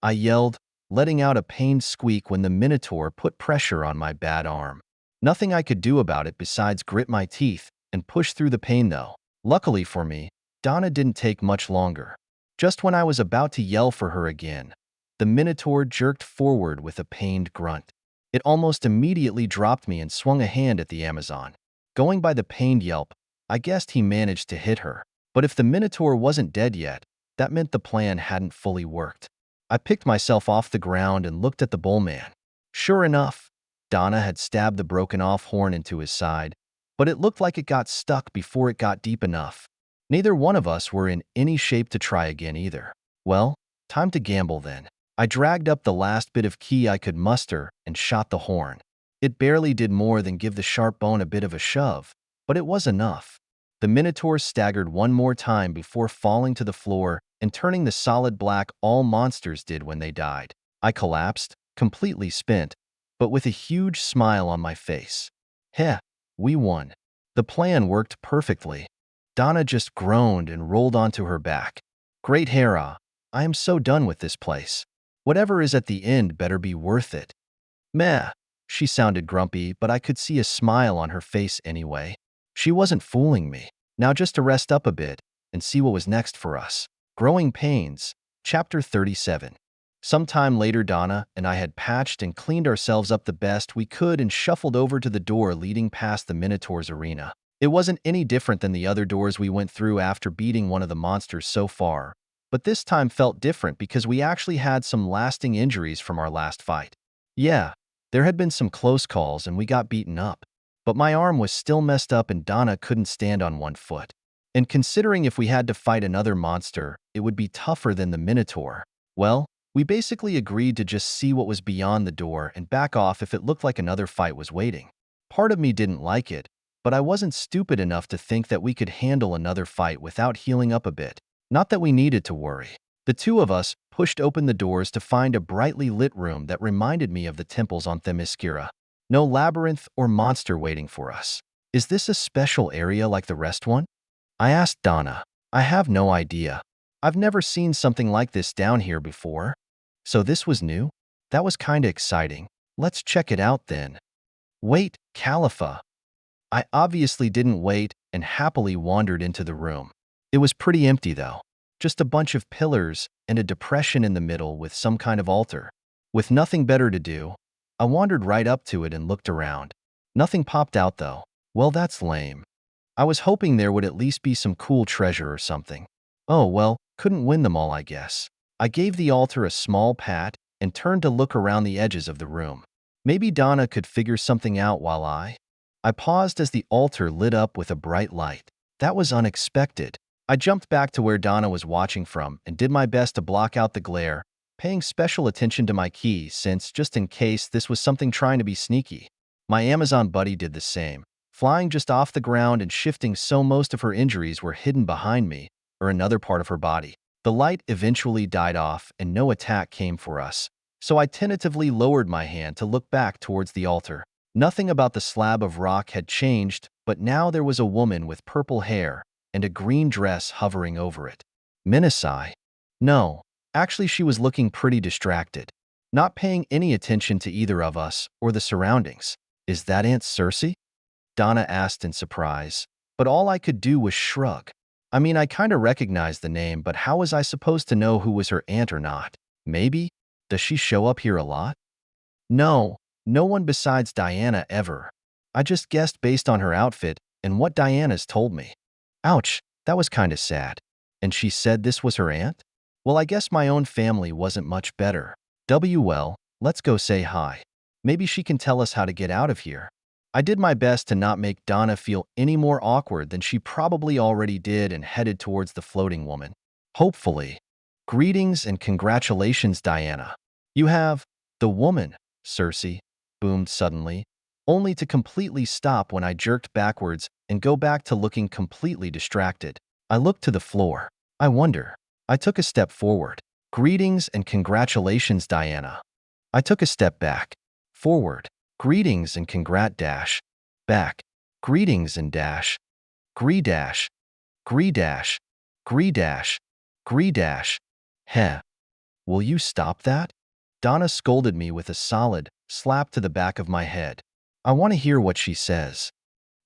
I yelled, letting out a pained squeak when the Minotaur put pressure on my bad arm. Nothing I could do about it besides grit my teeth and push through the pain though. Luckily for me, Donna didn't take much longer. Just when I was about to yell for her again, the Minotaur jerked forward with a pained grunt. It almost immediately dropped me and swung a hand at the Amazon. Going by the pained yelp, I guessed he managed to hit her. But if the Minotaur wasn't dead yet, that meant the plan hadn't fully worked. I picked myself off the ground and looked at the bullman. Sure enough, Donna had stabbed the broken-off horn into his side, but it looked like it got stuck before it got deep enough. Neither one of us were in any shape to try again either. Well, time to gamble then. I dragged up the last bit of key I could muster and shot the horn. It barely did more than give the sharp bone a bit of a shove, but it was enough. The Minotaur staggered one more time before falling to the floor and turning the solid black all monsters did when they died. I collapsed, completely spent, but with a huge smile on my face. Heh, we won. The plan worked perfectly. Donna just groaned and rolled onto her back. Great Hera, I am so done with this place. Whatever is at the end better be worth it. Meh. She sounded grumpy, but I could see a smile on her face anyway. She wasn't fooling me. Now just to rest up a bit and see what was next for us. Growing Pains, Chapter 37. Sometime later, Donna and I had patched and cleaned ourselves up the best we could and shuffled over to the door leading past the Minotaur's arena. It wasn't any different than the other doors we went through after beating one of the monsters so far, but this time felt different because we actually had some lasting injuries from our last fight. Yeah, there had been some close calls and we got beaten up, but my arm was still messed up and Donna couldn't stand on one foot. And considering if we had to fight another monster, it would be tougher than the Minotaur. Well, we basically agreed to just see what was beyond the door and back off if it looked like another fight was waiting. Part of me didn't like it, but I wasn't stupid enough to think that we could handle another fight without healing up a bit. Not that we needed to worry. The two of us pushed open the doors to find a brightly lit room that reminded me of the temples on Themyscira. No labyrinth or monster waiting for us. Is this a special area like the rest one? I asked Donna. I have no idea. I've never seen something like this down here before. So this was new? That was kinda exciting. Let's check it out then. Wait, Khalifa. I obviously didn't wait and happily wandered into the room. It was pretty empty though. Just a bunch of pillars and a depression in the middle with some kind of altar. With nothing better to do, I wandered right up to it and looked around. Nothing popped out though. Well, that's lame. I was hoping there would at least be some cool treasure or something. Oh well, couldn't win them all, I guess. I gave the altar a small pat and turned to look around the edges of the room. Maybe Donna could figure something out while I paused as the altar lit up with a bright light. That was unexpected. I jumped back to where Donna was watching from and did my best to block out the glare, paying special attention to my key since, just in case this was something trying to be sneaky. My Amazon buddy did the same, flying just off the ground and shifting so most of her injuries were hidden behind me or another part of her body. The light eventually died off and no attack came for us, so I tentatively lowered my hand to look back towards the altar. Nothing about the slab of rock had changed, but now there was a woman with purple hair and a green dress hovering over it. Minasai? No, actually she was looking pretty distracted, not paying any attention to either of us or the surroundings. Is that Aunt Cersei? Donna asked in surprise, but all I could do was shrug. I mean, I kinda recognized the name, but how was I supposed to know who was her aunt or not? Maybe? Does she show up here a lot? No, no one besides Diana ever. I just guessed based on her outfit and what Diana's told me. Ouch, that was kinda sad. And she said this was her aunt? Well, I guess my own family wasn't much better. Well, let's go say hi. Maybe she can tell us how to get out of here. I did my best to not make Donna feel any more awkward than she probably already did and headed towards the floating woman. Hopefully. Greetings and congratulations, Diana. You have the woman, Cersei, boomed suddenly, only to completely stop when I jerked backwards and go back to looking completely distracted. I looked to the floor. I wonder. I took a step forward. Greetings and congratulations, Diana. I took a step back. Forward. Greetings and congrat dash. Back. Greetings and dash. Gree dash. Gree dash. Gree dash. Gree dash. Heh. Will you stop that? Donna scolded me with a solid slap to the back of my head. I want to hear what she says.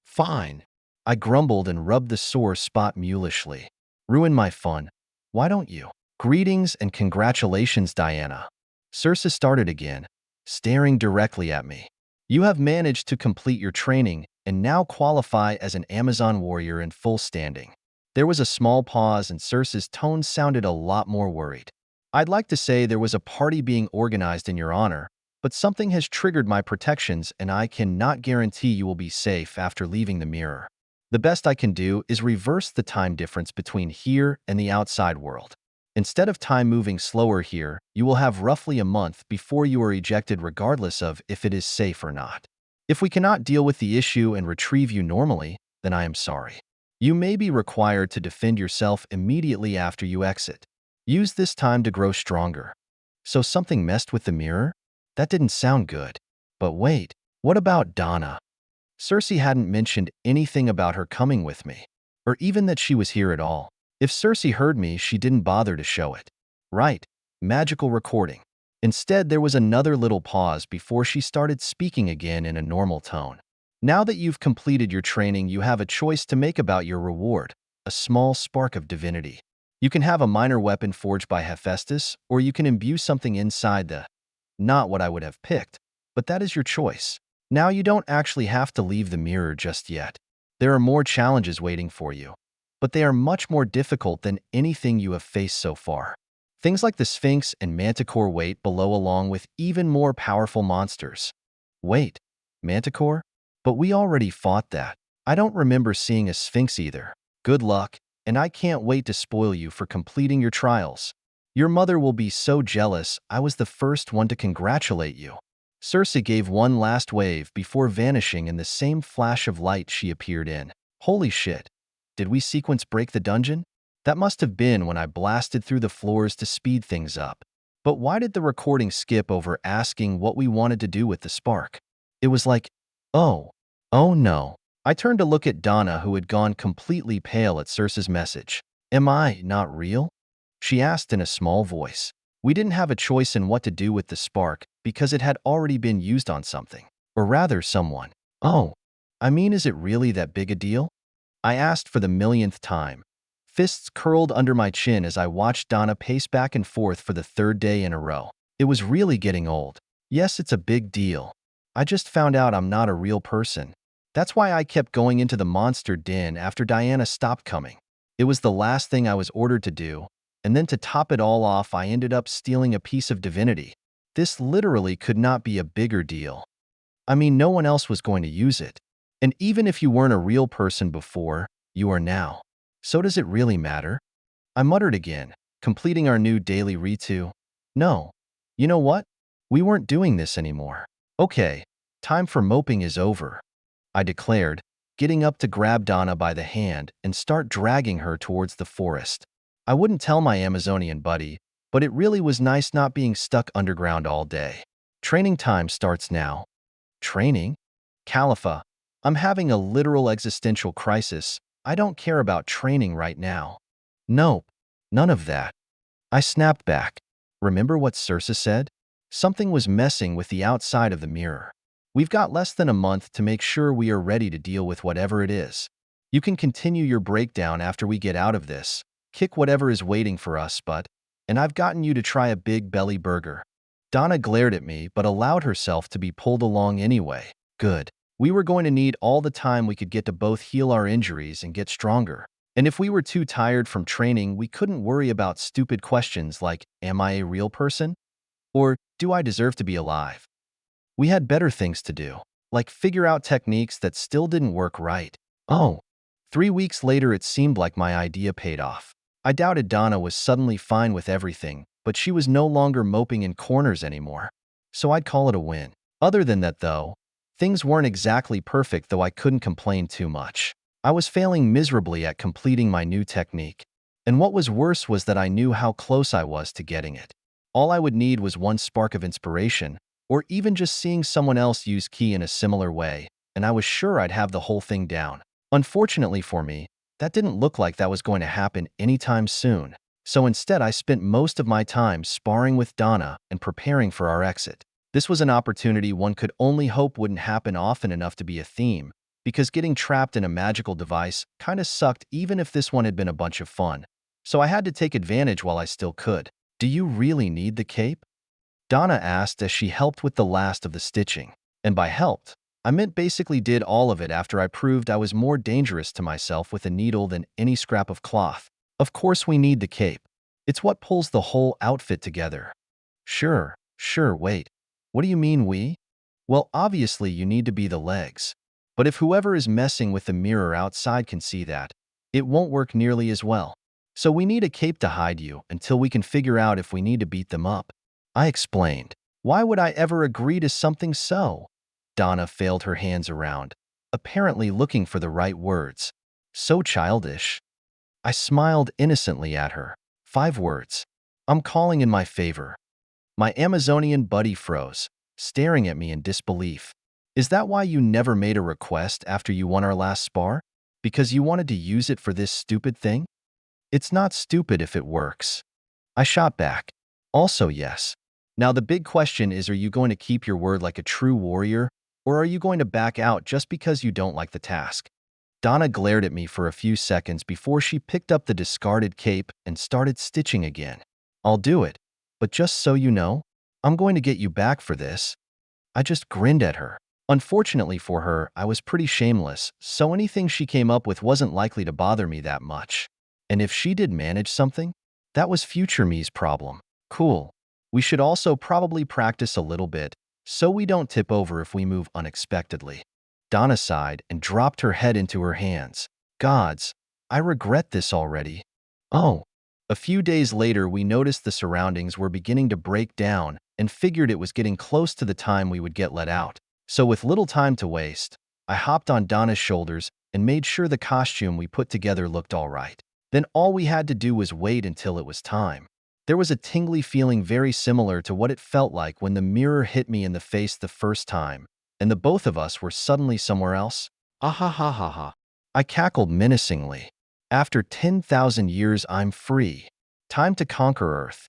Fine. I grumbled and rubbed the sore spot mulishly. Ruin my fun. Why don't you? Greetings and congratulations, Diana. Cersei started again, staring directly at me. You have managed to complete your training and now qualify as an Amazon warrior in full standing. There was a small pause and Cersei's tone sounded a lot more worried. I'd like to say there was a party being organized in your honor, but something has triggered my protections and I cannot guarantee you will be safe after leaving the mirror. The best I can do is reverse the time difference between here and the outside world. Instead of time moving slower here, you will have roughly a month before you are ejected regardless of if it is safe or not. If we cannot deal with the issue and retrieve you normally, then I am sorry. You may be required to defend yourself immediately after you exit. Use this time to grow stronger. So something messed with the mirror? That didn't sound good. But wait, what about Donna? Cersei hadn't mentioned anything about her coming with me, or even that she was here at all. If Cersei heard me, she didn't bother to show it. Right, magical recording. Instead, there was another little pause before she started speaking again in a normal tone. Now that you've completed your training, you have a choice to make about your reward, a small spark of divinity. You can have a minor weapon forged by Hephaestus, or you can imbue something inside the— not what I would have picked, but that is your choice. Now you don't actually have to leave the mirror just yet. There are more challenges waiting for you, but they are much more difficult than anything you have faced so far. Things like the Sphinx and Manticore wait below, along with even more powerful monsters. Wait, Manticore? But we already fought that. I don't remember seeing a Sphinx either. Good luck, and I can't wait to spoil you for completing your trials. Your mother will be so jealous. I was the first one to congratulate you. Cersei gave one last wave before vanishing in the same flash of light she appeared in. Holy shit. Did we sequence break the dungeon? That must have been when I blasted through the floors to speed things up. But why did the recording skip over asking what we wanted to do with the spark? It was like, oh no. I turned to look at Donna, who had gone completely pale at Cersei's message. Am I not real? She asked in a small voice. We didn't have a choice in what to do with the spark because it had already been used on something. Or rather, someone. Oh, I mean, is it really that big a deal? I asked for the millionth time. Fists curled under my chin as I watched Donna pace back and forth for the third day in a row. It was really getting old. Yes, it's a big deal. I just found out I'm not a real person. That's why I kept going into the monster den after Diana stopped coming. It was the last thing I was ordered to do, and then to top it all off, I ended up stealing a piece of divinity. This literally could not be a bigger deal. I mean, no one else was going to use it. And even if you weren't a real person before, you are now. So does it really matter? I muttered again, completing our new daily ritu. No. You know what? We weren't doing this anymore. Okay, time for moping is over, I declared, getting up to grab Donna by the hand and start dragging her towards the forest. I wouldn't tell my Amazonian buddy, but it really was nice not being stuck underground all day. Training time starts now. Training? Khalifa, I'm having a literal existential crisis. I don't care about training right now. Nope, none of that. I snapped back. Remember what Cersei said? Something was messing with the outside of the mirror. We've got less than a month to make sure we are ready to deal with whatever it is. You can continue your breakdown after we get out of this. Kick whatever is waiting for us, and I've gotten you to try a big belly burger. Donna glared at me but allowed herself to be pulled along anyway. Good. We were going to need all the time we could get to both heal our injuries and get stronger. And if we were too tired from training, we couldn't worry about stupid questions like, am I a real person? Or, do I deserve to be alive? We had better things to do, like figure out techniques that still didn't work right. Oh. 3 weeks later, it seemed like my idea paid off. I doubted Donna was suddenly fine with everything, but she was no longer moping in corners anymore. So I'd call it a win. Other than that, though, things weren't exactly perfect, though I couldn't complain too much. I was failing miserably at completing my new technique. And what was worse was that I knew how close I was to getting it. All I would need was one spark of inspiration, or even just seeing someone else use ki in a similar way, and I was sure I'd have the whole thing down. Unfortunately for me, that didn't look like that was going to happen anytime soon. So instead, I spent most of my time sparring with Donna and preparing for our exit. This was an opportunity one could only hope wouldn't happen often enough to be a theme, because getting trapped in a magical device kinda sucked even if this one had been a bunch of fun. So I had to take advantage while I still could. Do you really need the cape? Donna asked as she helped with the last of the stitching. And by helped, I meant basically did all of it after I proved I was more dangerous to myself with a needle than any scrap of cloth. Of course we need the cape. It's what pulls the whole outfit together. Sure, wait. What do you mean we? Well, obviously you need to be the legs. But if whoever is messing with the mirror outside can see that, it won't work nearly as well. So we need a cape to hide you until we can figure out if we need to beat them up. I explained. Why would I ever agree to something so? Donna failed her hands around, apparently looking for the right words. So childish. I smiled innocently at her. 5 words. I'm calling in my favor. My Amazonian buddy froze, staring at me in disbelief. Is that why you never made a request after you won our last spar? Because you wanted to use it for this stupid thing? It's not stupid if it works. I shot back. Also yes. Now the big question is, are you going to keep your word like a true warrior, or are you going to back out just because you don't like the task? Donna glared at me for a few seconds before she picked up the discarded cape and started stitching again. I'll do it, but just so you know, I'm going to get you back for this. I just grinned at her. Unfortunately for her, I was pretty shameless, so anything she came up with wasn't likely to bother me that much. And if she did manage something, that was future me's problem. Cool. We should also probably practice a little bit, so we don't tip over if we move unexpectedly. Donna sighed and dropped her head into her hands. Gods, I regret this already. Oh. A few days later, we noticed the surroundings were beginning to break down and figured it was getting close to the time we would get let out. So with little time to waste, I hopped on Donna's shoulders and made sure the costume we put together looked all right. Then all we had to do was wait until it was time. There was a tingly feeling very similar to what it felt like when the mirror hit me in the face the first time, and the both of us were suddenly somewhere else. Ah ha ha ha ha. I cackled menacingly. After 10,000 years, I'm free. Time to conquer Earth.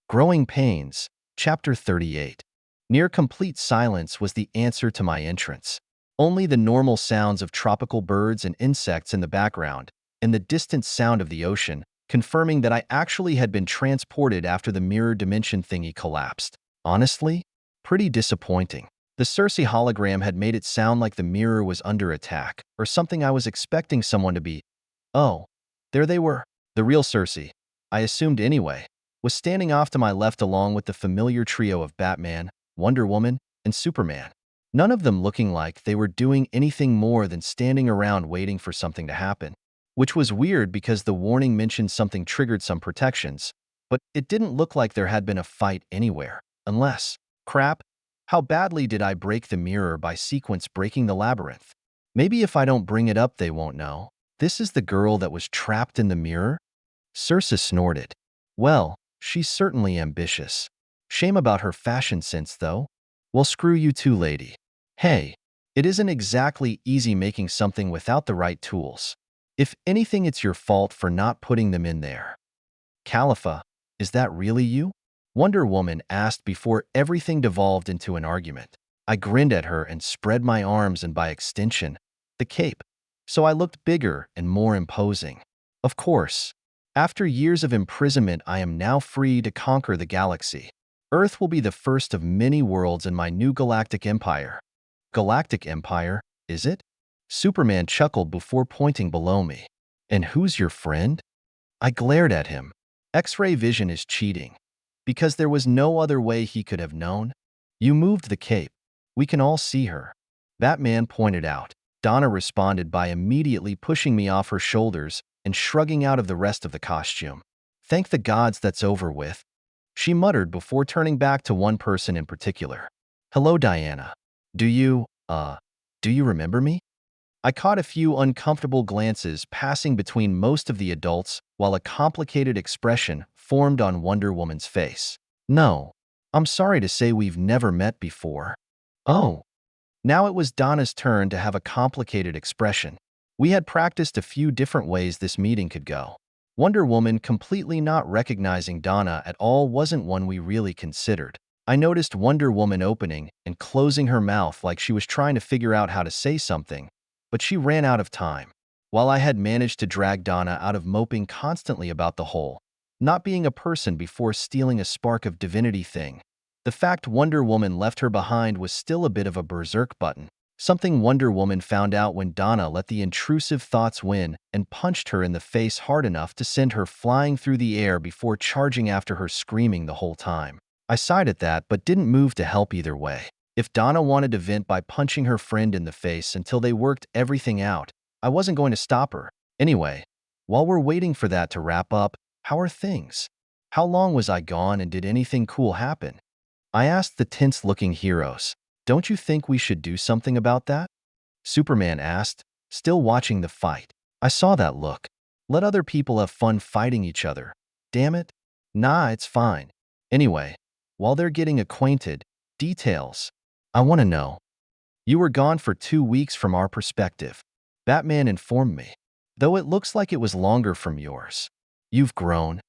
Growing Pains, Chapter 38. Near complete silence was the answer to my entrance. Only the normal sounds of tropical birds and insects in the background, and the distant sound of the ocean, confirming that I actually had been transported after the mirror dimension thingy collapsed. Honestly, pretty disappointing. The Cersei hologram had made it sound like the mirror was under attack, or something I was expecting someone to be. Oh, there they were. The real Cersei, I assumed anyway, was standing off to my left along with the familiar trio of Batman, Wonder Woman, and Superman. None of them looking like they were doing anything more than standing around waiting for something to happen. Which was weird because the warning mentioned something triggered some protections, but it didn't look like there had been a fight anywhere. Unless, crap, how badly did I break the mirror by sequence breaking the labyrinth? Maybe if I don't bring it up they won't know. This is the girl that was trapped in the mirror? Cersei snorted. Well, she's certainly ambitious. Shame about her fashion sense, though. Well, screw you too, lady. Hey, it isn't exactly easy making something without the right tools. If anything, it's your fault for not putting them in there. Khalifa, is that really you? Wonder Woman asked before everything devolved into an argument. I grinned at her and spread my arms and by extension, the cape, so I looked bigger and more imposing. Of course, after years of imprisonment, I am now free to conquer the galaxy. Earth will be the first of many worlds in my new galactic empire. Galactic empire, is it? Superman chuckled before pointing below me. And who's your friend? I glared at him. X-ray vision is cheating. Because there was no other way he could have known. You moved the cape. We can all see her. Batman pointed out. Donna responded by immediately pushing me off her shoulders and shrugging out of the rest of the costume. Thank the gods that's over with, she muttered before turning back to one person in particular. Hello, Diana. Do you remember me? I caught a few uncomfortable glances passing between most of the adults while a complicated expression formed on Wonder Woman's face. No, I'm sorry to say we've never met before. Oh. Now it was Donna's turn to have a complicated expression. We had practiced a few different ways this meeting could go. Wonder Woman completely not recognizing Donna at all wasn't one we really considered. I noticed Wonder Woman opening and closing her mouth like she was trying to figure out how to say something, but she ran out of time. While I had managed to drag Donna out of moping constantly about the whole not being a person before stealing a spark of divinity thing, the fact Wonder Woman left her behind was still a bit of a berserk button. Something Wonder Woman found out when Donna let the intrusive thoughts win and punched her in the face hard enough to send her flying through the air before charging after her screaming the whole time. I sighed at that but didn't move to help either way. If Donna wanted to vent by punching her friend in the face until they worked everything out, I wasn't going to stop her. Anyway, while we're waiting for that to wrap up, how are things? How long was I gone and did anything cool happen? I asked the tense-looking heroes. Don't you think we should do something about that? Superman asked, still watching the fight. I saw that look. Let other people have fun fighting each other. Damn it. Nah, it's fine. Anyway, while they're getting acquainted, details. I want to know. You were gone for 2 weeks from our perspective. Batman informed me. Though it looks like it was longer from yours. You've grown.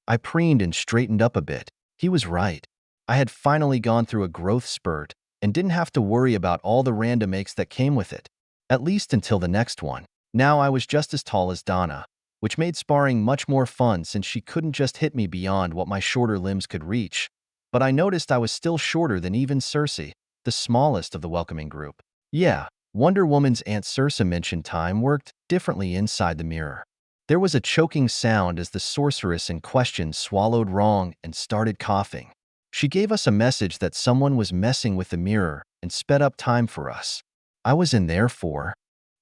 I preened and straightened up a bit. He was right. I had finally gone through a growth spurt and didn't have to worry about all the random aches that came with it. At least until the next one. Now I was just as tall as Donna, which made sparring much more fun since she couldn't just hit me beyond what my shorter limbs could reach. But I noticed I was still shorter than even Cersei, the smallest of the welcoming group. Yeah, Wonder Woman's Aunt Cersei mentioned time worked differently inside the mirror. There was a choking sound as the sorceress in question swallowed wrong and started coughing. She gave us a message that someone was messing with the mirror and sped up time for us. I was in there for.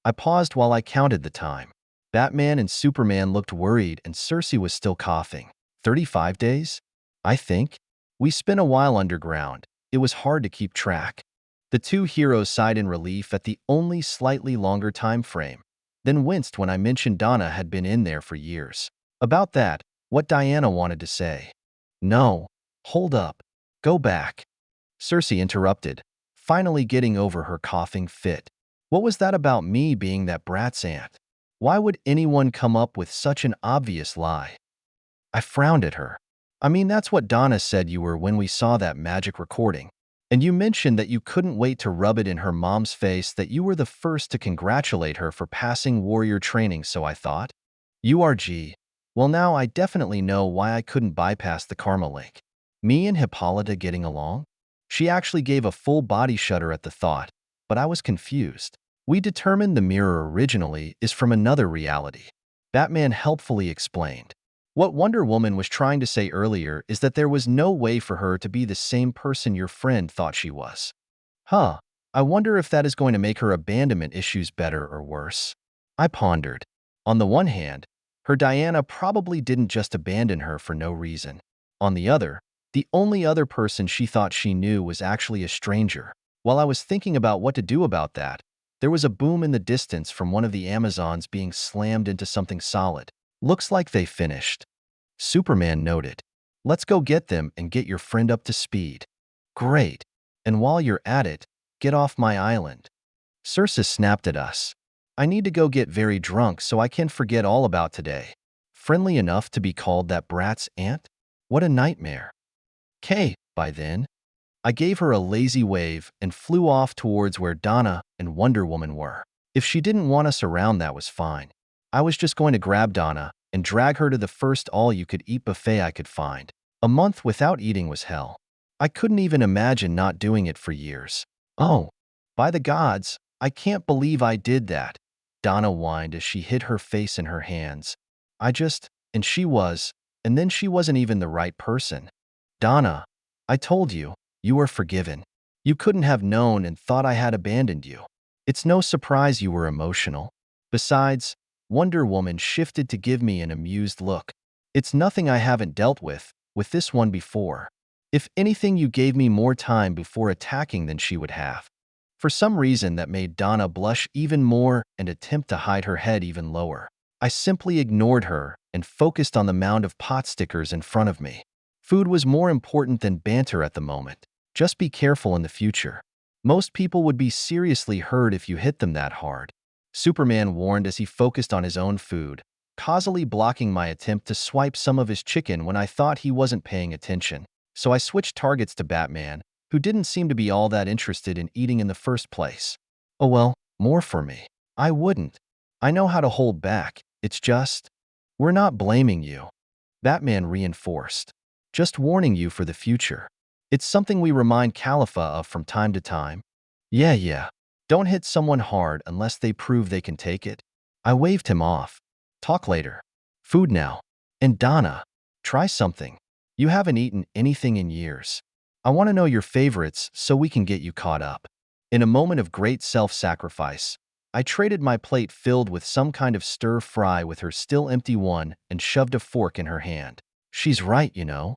I paused while I counted the time. Batman and Superman looked worried and Cersei was still coughing. 35 days? I think. We spent a while underground. It was hard to keep track. The two heroes sighed in relief at the only slightly longer time frame, then winced when I mentioned Donna had been in there for years. About that, what Diana wanted to say. No, hold up. Go back. Cersei interrupted, finally getting over her coughing fit. What was that about me being that brat's aunt? Why would anyone come up with such an obvious lie? I frowned at her. I mean, that's what Donna said you were when we saw that magic recording. And you mentioned that you couldn't wait to rub it in her mom's face that you were the first to congratulate her for passing warrior training, so I thought. URG. Well, now I definitely know why I couldn't bypass the karma link. Me and Hippolyta getting along? She actually gave a full body shudder at the thought, but I was confused. We determined the mirror originally is from another reality. Batman helpfully explained. What Wonder Woman was trying to say earlier is that there was no way for her to be the same person your friend thought she was. Huh, I wonder if that is going to make her abandonment issues better or worse. I pondered. On the one hand, her Diana probably didn't just abandon her for no reason. On the other, the only other person she thought she knew was actually a stranger. While I was thinking about what to do about that, there was a boom in the distance from one of the Amazons being slammed into something solid. Looks like they finished. Superman noted. Let's go get them and get your friend up to speed. Great. And while you're at it, get off my island. Cersei snapped at us. I need to go get very drunk so I can forget all about today. Friendly enough to be called that brat's aunt? What a nightmare. K, by then. I gave her a lazy wave and flew off towards where Donna and Wonder Woman were. If she didn't want us around, that was fine. I was just going to grab Donna and drag her to the first all-you-could-eat buffet I could find. A month without eating was hell. I couldn't even imagine not doing it for years. Oh, by the gods, I can't believe I did that, Donna whined as she hid her face in her hands. And she was, and then she wasn't even the right person. Donna, I told you, you were forgiven. You couldn't have known and thought I had abandoned you. It's no surprise you were emotional. Besides, Wonder Woman shifted to give me an amused look. It's nothing I haven't dealt with this one before. If anything, you gave me more time before attacking than she would have. For some reason that made Donna blush even more and attempt to hide her head even lower. I simply ignored her and focused on the mound of pot stickers in front of me. Food was more important than banter at the moment. Just be careful in the future. Most people would be seriously hurt if you hit them that hard. Superman warned as he focused on his own food, causally blocking my attempt to swipe some of his chicken when I thought he wasn't paying attention. So I switched targets to Batman, who didn't seem to be all that interested in eating in the first place. Oh well, more for me. I wouldn't. I know how to hold back. It's just, we're not blaming you. Batman reinforced. Just warning you for the future. It's something we remind Khalifa of from time to time. Yeah. Don't hit someone hard unless they prove they can take it. I waved him off. Talk later. Food now. And Donna, try something. You haven't eaten anything in years. I want to know your favorites so we can get you caught up. In a moment of great self-sacrifice, I traded my plate filled with some kind of stir-fry with her still empty one and shoved a fork in her hand. She's right, you know.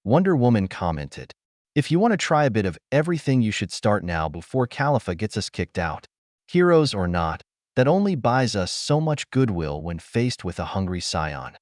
Wonder Woman commented. If you want to try a bit of everything, you should start now before Khalifa gets us kicked out. Heroes or not, that only buys us so much goodwill when faced with a hungry Saiyan.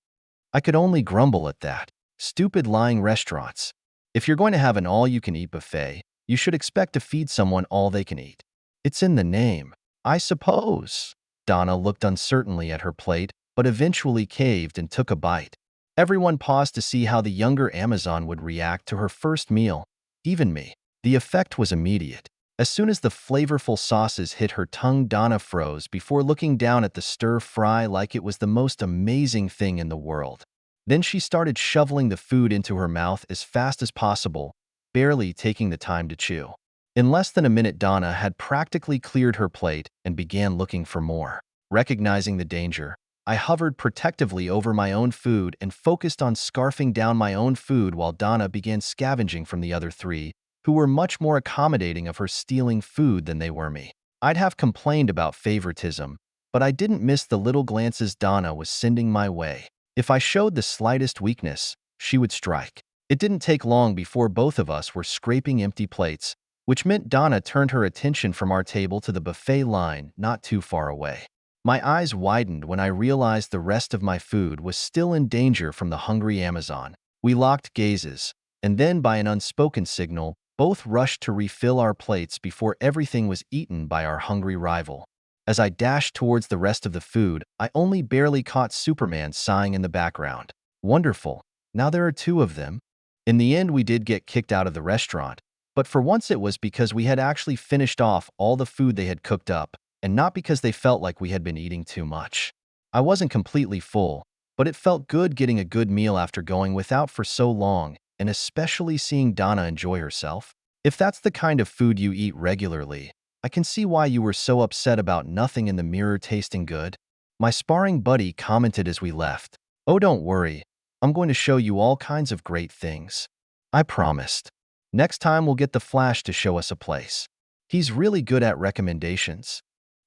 I could only grumble at that. Stupid lying restaurants. If you're going to have an all-you-can-eat buffet, you should expect to feed someone all they can eat. It's in the name, I suppose. Donna looked uncertainly at her plate, but eventually caved and took a bite. Everyone paused to see how the younger Amazon would react to her first meal, even me. The effect was immediate. As soon as the flavorful sauces hit her tongue, Donna froze before looking down at the stir-fry like it was the most amazing thing in the world. Then she started shoveling the food into her mouth as fast as possible, barely taking the time to chew. In less than a minute, Donna had practically cleared her plate and began looking for more. Recognizing the danger, I hovered protectively over my own food and focused on scarfing down my own food while Donna began scavenging from the other three, who were much more accommodating of her stealing food than they were me. I'd have complained about favoritism, but I didn't miss the little glances Donna was sending my way. If I showed the slightest weakness, she would strike. It didn't take long before both of us were scraping empty plates, which meant Donna turned her attention from our table to the buffet line not too far away. My eyes widened when I realized the rest of my food was still in danger from the hungry Amazon. We locked gazes, and then by an unspoken signal, both rushed to refill our plates before everything was eaten by our hungry rival. As I dashed towards the rest of the food, I only barely caught Superman sighing in the background. Wonderful. Now there are two of them. In the end, we did get kicked out of the restaurant, but for once it was because we had actually finished off all the food they had cooked up, and not because they felt like we had been eating too much. I wasn't completely full, but it felt good getting a good meal after going without for so long, and especially seeing Donna enjoy herself. If that's the kind of food you eat regularly, I can see why you were so upset about nothing in the mirror tasting good. My sparring buddy commented as we left. Oh, don't worry. I'm going to show you all kinds of great things. I promised. Next time we'll get the Flash to show us a place. He's really good at recommendations.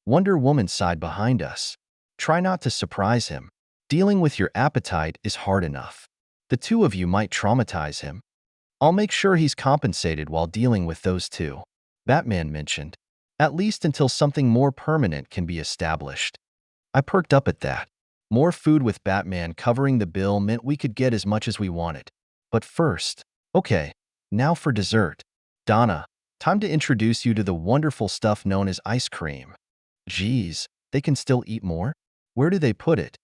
Wonder Woman sighed behind us. Try not to surprise him. Dealing with your appetite is hard enough. The two of you might traumatize him. I'll make sure he's compensated while dealing with those two. Batman mentioned. At least until something more permanent can be established. I perked up at that. More food with Batman covering the bill meant we could get as much as we wanted. But first, okay, now for dessert. Donna, time to introduce you to the wonderful stuff known as ice cream. Geez, they can still eat more? Where do they put it?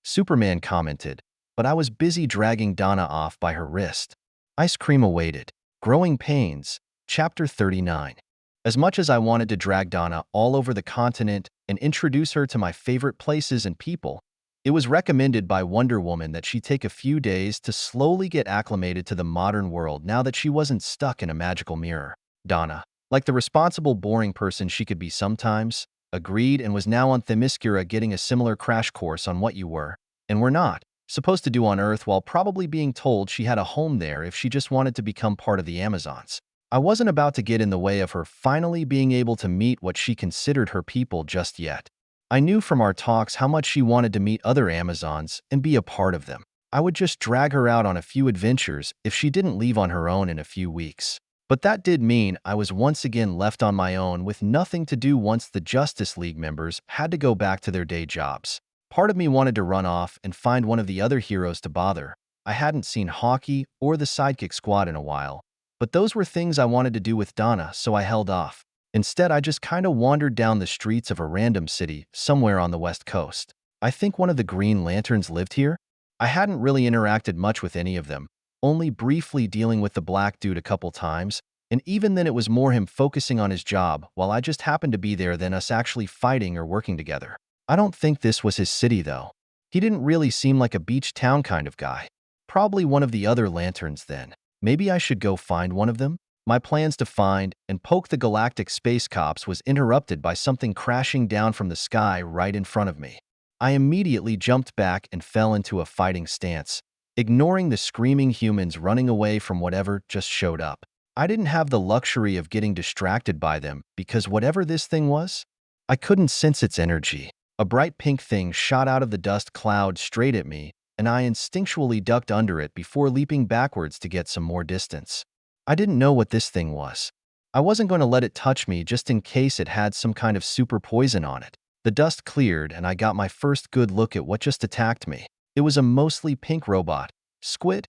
Superman commented, but I was busy dragging Donna off by her wrist. Ice cream awaited. Growing Pains, Chapter 39. As much as I wanted to drag Donna all over the continent and introduce her to my favorite places and people, it was recommended by Wonder Woman that she take a few days to slowly get acclimated to the modern world now that she wasn't stuck in a magical mirror. Donna, like the responsible, boring person she could be sometimes, agreed and was now on Themyscira getting a similar crash course on what you were, and were not, supposed to do on Earth while probably being told she had a home there if she just wanted to become part of the Amazons. I wasn't about to get in the way of her finally being able to meet what she considered her people just yet. I knew from our talks how much she wanted to meet other Amazons and be a part of them. I would just drag her out on a few adventures if she didn't leave on her own in a few weeks. But that did mean I was once again left on my own with nothing to do once the Justice League members had to go back to their day jobs. Part of me wanted to run off and find one of the other heroes to bother. I hadn't seen Hawkeye or the Sidekick Squad in a while, but those were things I wanted to do with Donna, so I held off. Instead, I just kinda wandered down the streets of a random city somewhere on the West Coast. I think one of the Green Lanterns lived here. I hadn't really interacted much with any of them, only briefly dealing with the black dude a couple times, and even then it was more him focusing on his job while I just happened to be there than us actually fighting or working together. I don't think this was his city, though. He didn't really seem like a beach town kind of guy. Probably one of the other lanterns then. Maybe I should go find one of them? My plans to find and poke the galactic space cops was interrupted by something crashing down from the sky right in front of me. I immediately jumped back and fell into a fighting stance, ignoring the screaming humans running away from whatever just showed up. I didn't have the luxury of getting distracted by them because whatever this thing was, I couldn't sense its energy. A bright pink thing shot out of the dust cloud straight at me, and I instinctually ducked under it before leaping backwards to get some more distance. I didn't know what this thing was. I wasn't going to let it touch me just in case it had some kind of super poison on it. The dust cleared and I got my first good look at what just attacked me. It was a mostly pink robot, squid,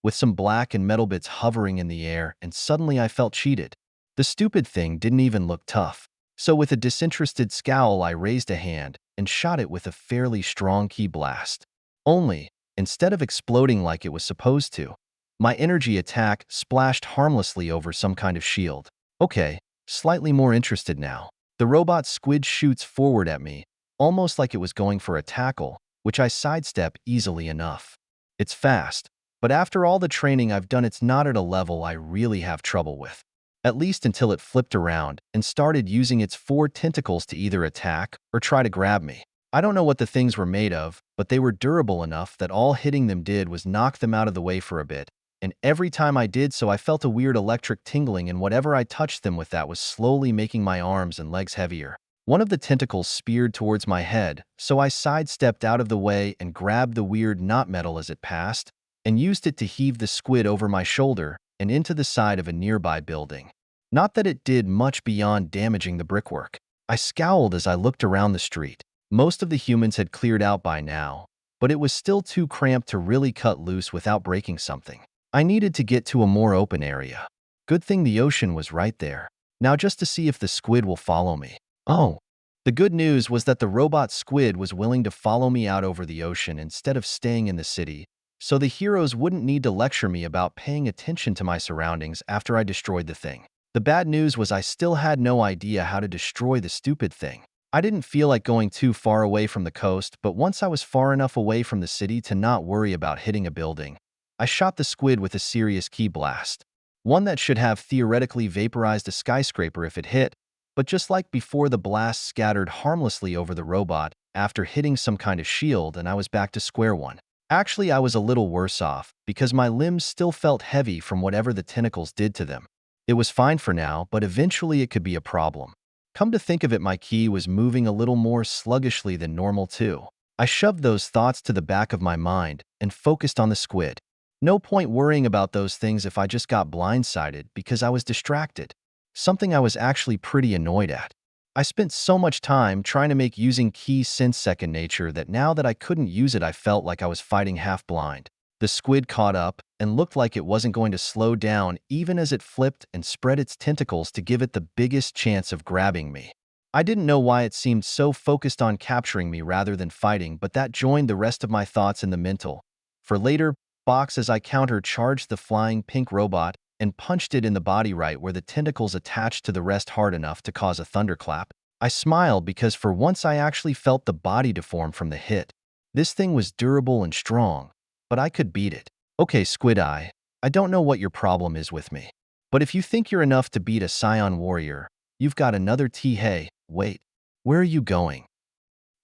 with some black and metal bits hovering in the air, and suddenly I felt cheated. The stupid thing didn't even look tough. So with a disinterested scowl, I raised a hand and shot it with a fairly strong key blast. Only, instead of exploding like it was supposed to, my energy attack splashed harmlessly over some kind of shield. Okay, slightly more interested now. The robot squid shoots forward at me, almost like it was going for a tackle, which I sidestep easily enough. It's fast, but after all the training I've done, it's not at a level I really have trouble with. At least until it flipped around and started using its 4 tentacles to either attack or try to grab me. I don't know what the things were made of, but they were durable enough that all hitting them did was knock them out of the way for a bit, and every time I did so I felt a weird electric tingling, and whatever I touched them with that was slowly making my arms and legs heavier. One of the tentacles speared towards my head, so I sidestepped out of the way and grabbed the weird knot metal as it passed, and used it to heave the squid over my shoulder and into the side of a nearby building. Not that it did much beyond damaging the brickwork. I scowled as I looked around the street. Most of the humans had cleared out by now, but it was still too cramped to really cut loose without breaking something. I needed to get to a more open area. Good thing the ocean was right there. Now just to see if the squid will follow me. Oh, the good news was that the robot squid was willing to follow me out over the ocean instead of staying in the city, so the heroes wouldn't need to lecture me about paying attention to my surroundings after I destroyed the thing. The bad news was I still had no idea how to destroy the stupid thing. I didn't feel like going too far away from the coast, but once I was far enough away from the city to not worry about hitting a building, I shot the squid with a serious key blast. One that should have theoretically vaporized a skyscraper if it hit, but just like before, the blast scattered harmlessly over the robot after hitting some kind of shield, and I was back to square one. Actually, I was a little worse off because my limbs still felt heavy from whatever the tentacles did to them. It was fine for now, but eventually it could be a problem. Come to think of it, my key was moving a little more sluggishly than normal too. I shoved those thoughts to the back of my mind and focused on the squid. No point worrying about those things if I just got blindsided because I was distracted. Something I was actually pretty annoyed at. I spent so much time trying to make using keys sense second nature that now that I couldn't use it, I felt like I was fighting half blind. The squid caught up and looked like it wasn't going to slow down even as it flipped and spread its tentacles to give it the biggest chance of grabbing me. I didn't know why it seemed so focused on capturing me rather than fighting, but that joined the rest of my thoughts in the mental. For later box as I counter-charged the flying pink robot and punched it in the body right where the tentacles attached to the rest hard enough to cause a thunderclap. I smiled because for once I actually felt the body deform from the hit. This thing was durable and strong, but I could beat it. Okay, Squid Eye, I don't know what your problem is with me, but if you think you're enough to beat a Saiyan warrior, you've got another T. Hey, wait, where are you going?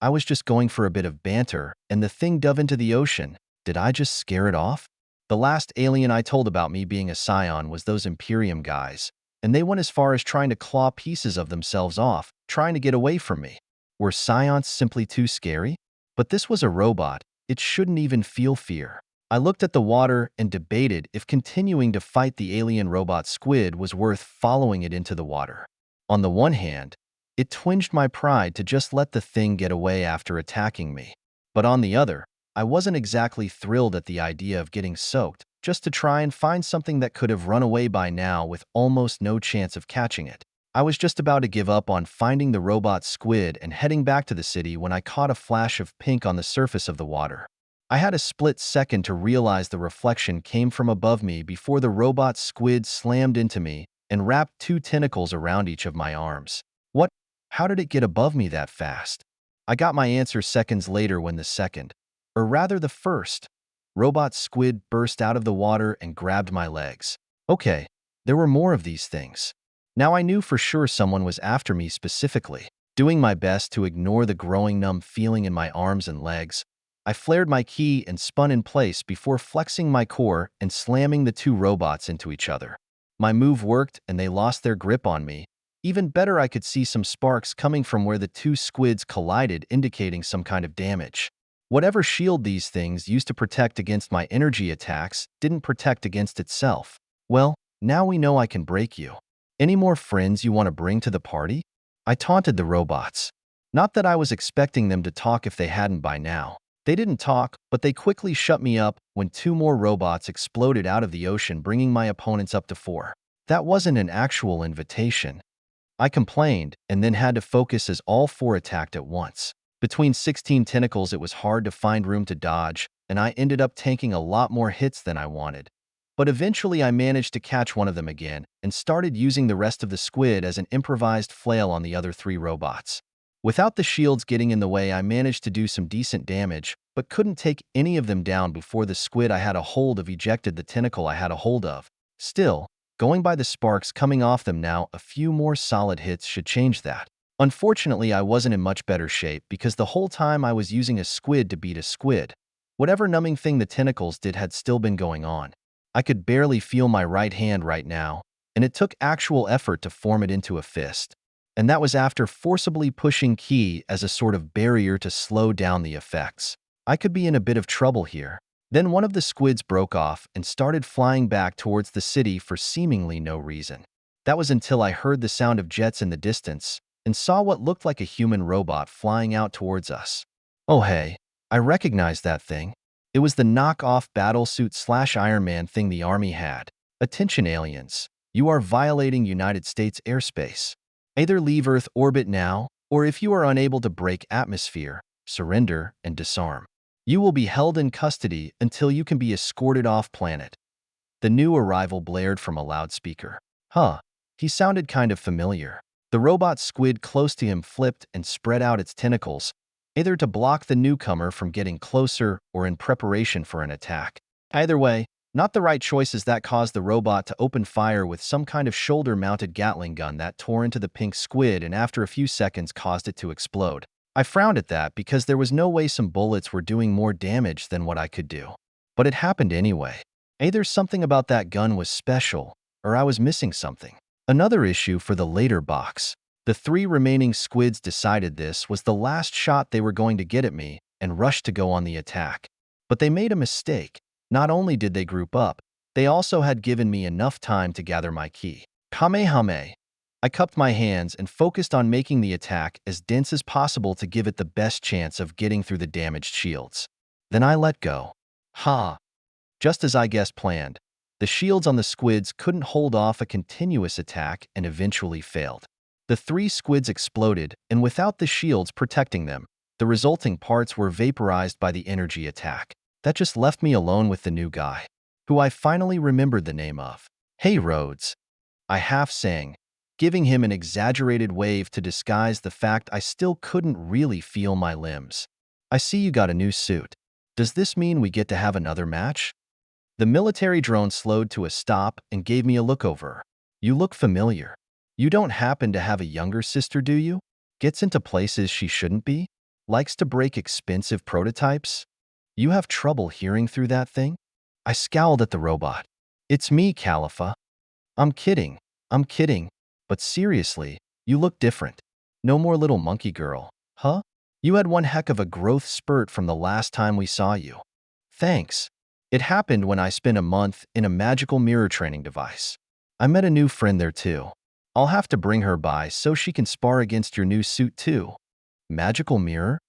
I was just going for a bit of banter, and the thing dove into the ocean. Did I just scare it off? The last alien I told about me being a Saiyan was those Imperium guys, and they went as far as trying to claw pieces of themselves off, trying to get away from me. Were Saions simply too scary? But this was a robot. It shouldn't even feel fear. I looked at the water and debated if continuing to fight the alien robot squid was worth following it into the water. On the one hand, it twinged my pride to just let the thing get away after attacking me. But on the other, I wasn't exactly thrilled at the idea of getting soaked just to try and find something that could have run away by now with almost no chance of catching it. I was just about to give up on finding the robot squid and heading back to the city when I caught a flash of pink on the surface of the water. I had a split second to realize the reflection came from above me before the robot squid slammed into me and wrapped 2 tentacles around each of my arms. What? How did it get above me that fast? I got my answer seconds later when the second, or rather the first, robot squid burst out of the water and grabbed my legs. Okay, there were more of these things. Now I knew for sure someone was after me specifically. Doing my best to ignore the growing numb feeling in my arms and legs, I flared my key and spun in place before flexing my core and slamming the 2 robots into each other. My move worked and they lost their grip on me. Even better, I could see some sparks coming from where the 2 squids collided, indicating some kind of damage. Whatever shield these things used to protect against my energy attacks didn't protect against itself. Well, now we know I can break you. Any more friends you want to bring to the party? I taunted the robots. Not that I was expecting them to talk if they hadn't by now. They didn't talk, but they quickly shut me up when two more robots exploded out of the ocean, bringing my opponents up to 4. That wasn't an actual invitation. I complained, and then had to focus as all 4 attacked at once. Between 16 tentacles, it was hard to find room to dodge, and I ended up tanking a lot more hits than I wanted. But eventually I managed to catch one of them again, and started using the rest of the squid as an improvised flail on the other 3 robots. Without the shields getting in the way, I managed to do some decent damage, but couldn't take any of them down before the squid I had a hold of ejected the tentacle I had a hold of. Still, going by the sparks coming off them now, a few more solid hits should change that. Unfortunately, I wasn't in much better shape because the whole time I was using a squid to beat a squid. Whatever numbing thing the tentacles did had still been going on. I could barely feel my right hand right now, and it took actual effort to form it into a fist. And that was after forcibly pushing key as a sort of barrier to slow down the effects. I could be in a bit of trouble here. Then one of the squids broke off and started flying back towards the city for seemingly no reason. That was until I heard the sound of jets in the distance and saw what looked like a human robot flying out towards us. Oh hey, I recognized that thing. It was the knockoff battlesuit/Iron Man thing the army had. Attention aliens, you are violating United States airspace. Either leave Earth orbit now, or if you are unable to break atmosphere, surrender and disarm. You will be held in custody until you can be escorted off planet. The new arrival blared from a loudspeaker. Huh, he sounded kind of familiar. The robot squid close to him flipped and spread out its tentacles, either to block the newcomer from getting closer or in preparation for an attack. Either way, not the right choices that caused the robot to open fire with some kind of shoulder-mounted Gatling gun that tore into the pink squid and after a few seconds caused it to explode. I frowned at that because there was no way some bullets were doing more damage than what I could do. But it happened anyway. Either something about that gun was special, or I was missing something. Another issue for the later box. The 3 remaining squids decided this was the last shot they were going to get at me and rushed to go on the attack. But they made a mistake. Not only did they group up, they also had given me enough time to gather my ki. Kamehameha. I cupped my hands and focused on making the attack as dense as possible to give it the best chance of getting through the damaged shields. Then I let go. Ha! Just as I guessed planned, the shields on the squids couldn't hold off a continuous attack and eventually failed. The 3 squids exploded, and without the shields protecting them, the resulting parts were vaporized by the energy attack. That just left me alone with the new guy, who I finally remembered the name of. Hey Rhodes, I half sang, giving him an exaggerated wave to disguise the fact I still couldn't really feel my limbs. I see you got a new suit. Does this mean we get to have another match? The military drone slowed to a stop and gave me a look over. You look familiar. You don't happen to have a younger sister, do you? Gets into places she shouldn't be? Likes to break expensive prototypes? You have trouble hearing through that thing? I scowled at the robot. It's me, Khalifa. I'm kidding. But seriously, you look different. No more little monkey girl, huh? You had one heck of a growth spurt from the last time we saw you. Thanks. It happened when I spent a month in a magical mirror training device. I met a new friend there too. I'll have to bring her by so she can spar against your new suit too. Magical mirror?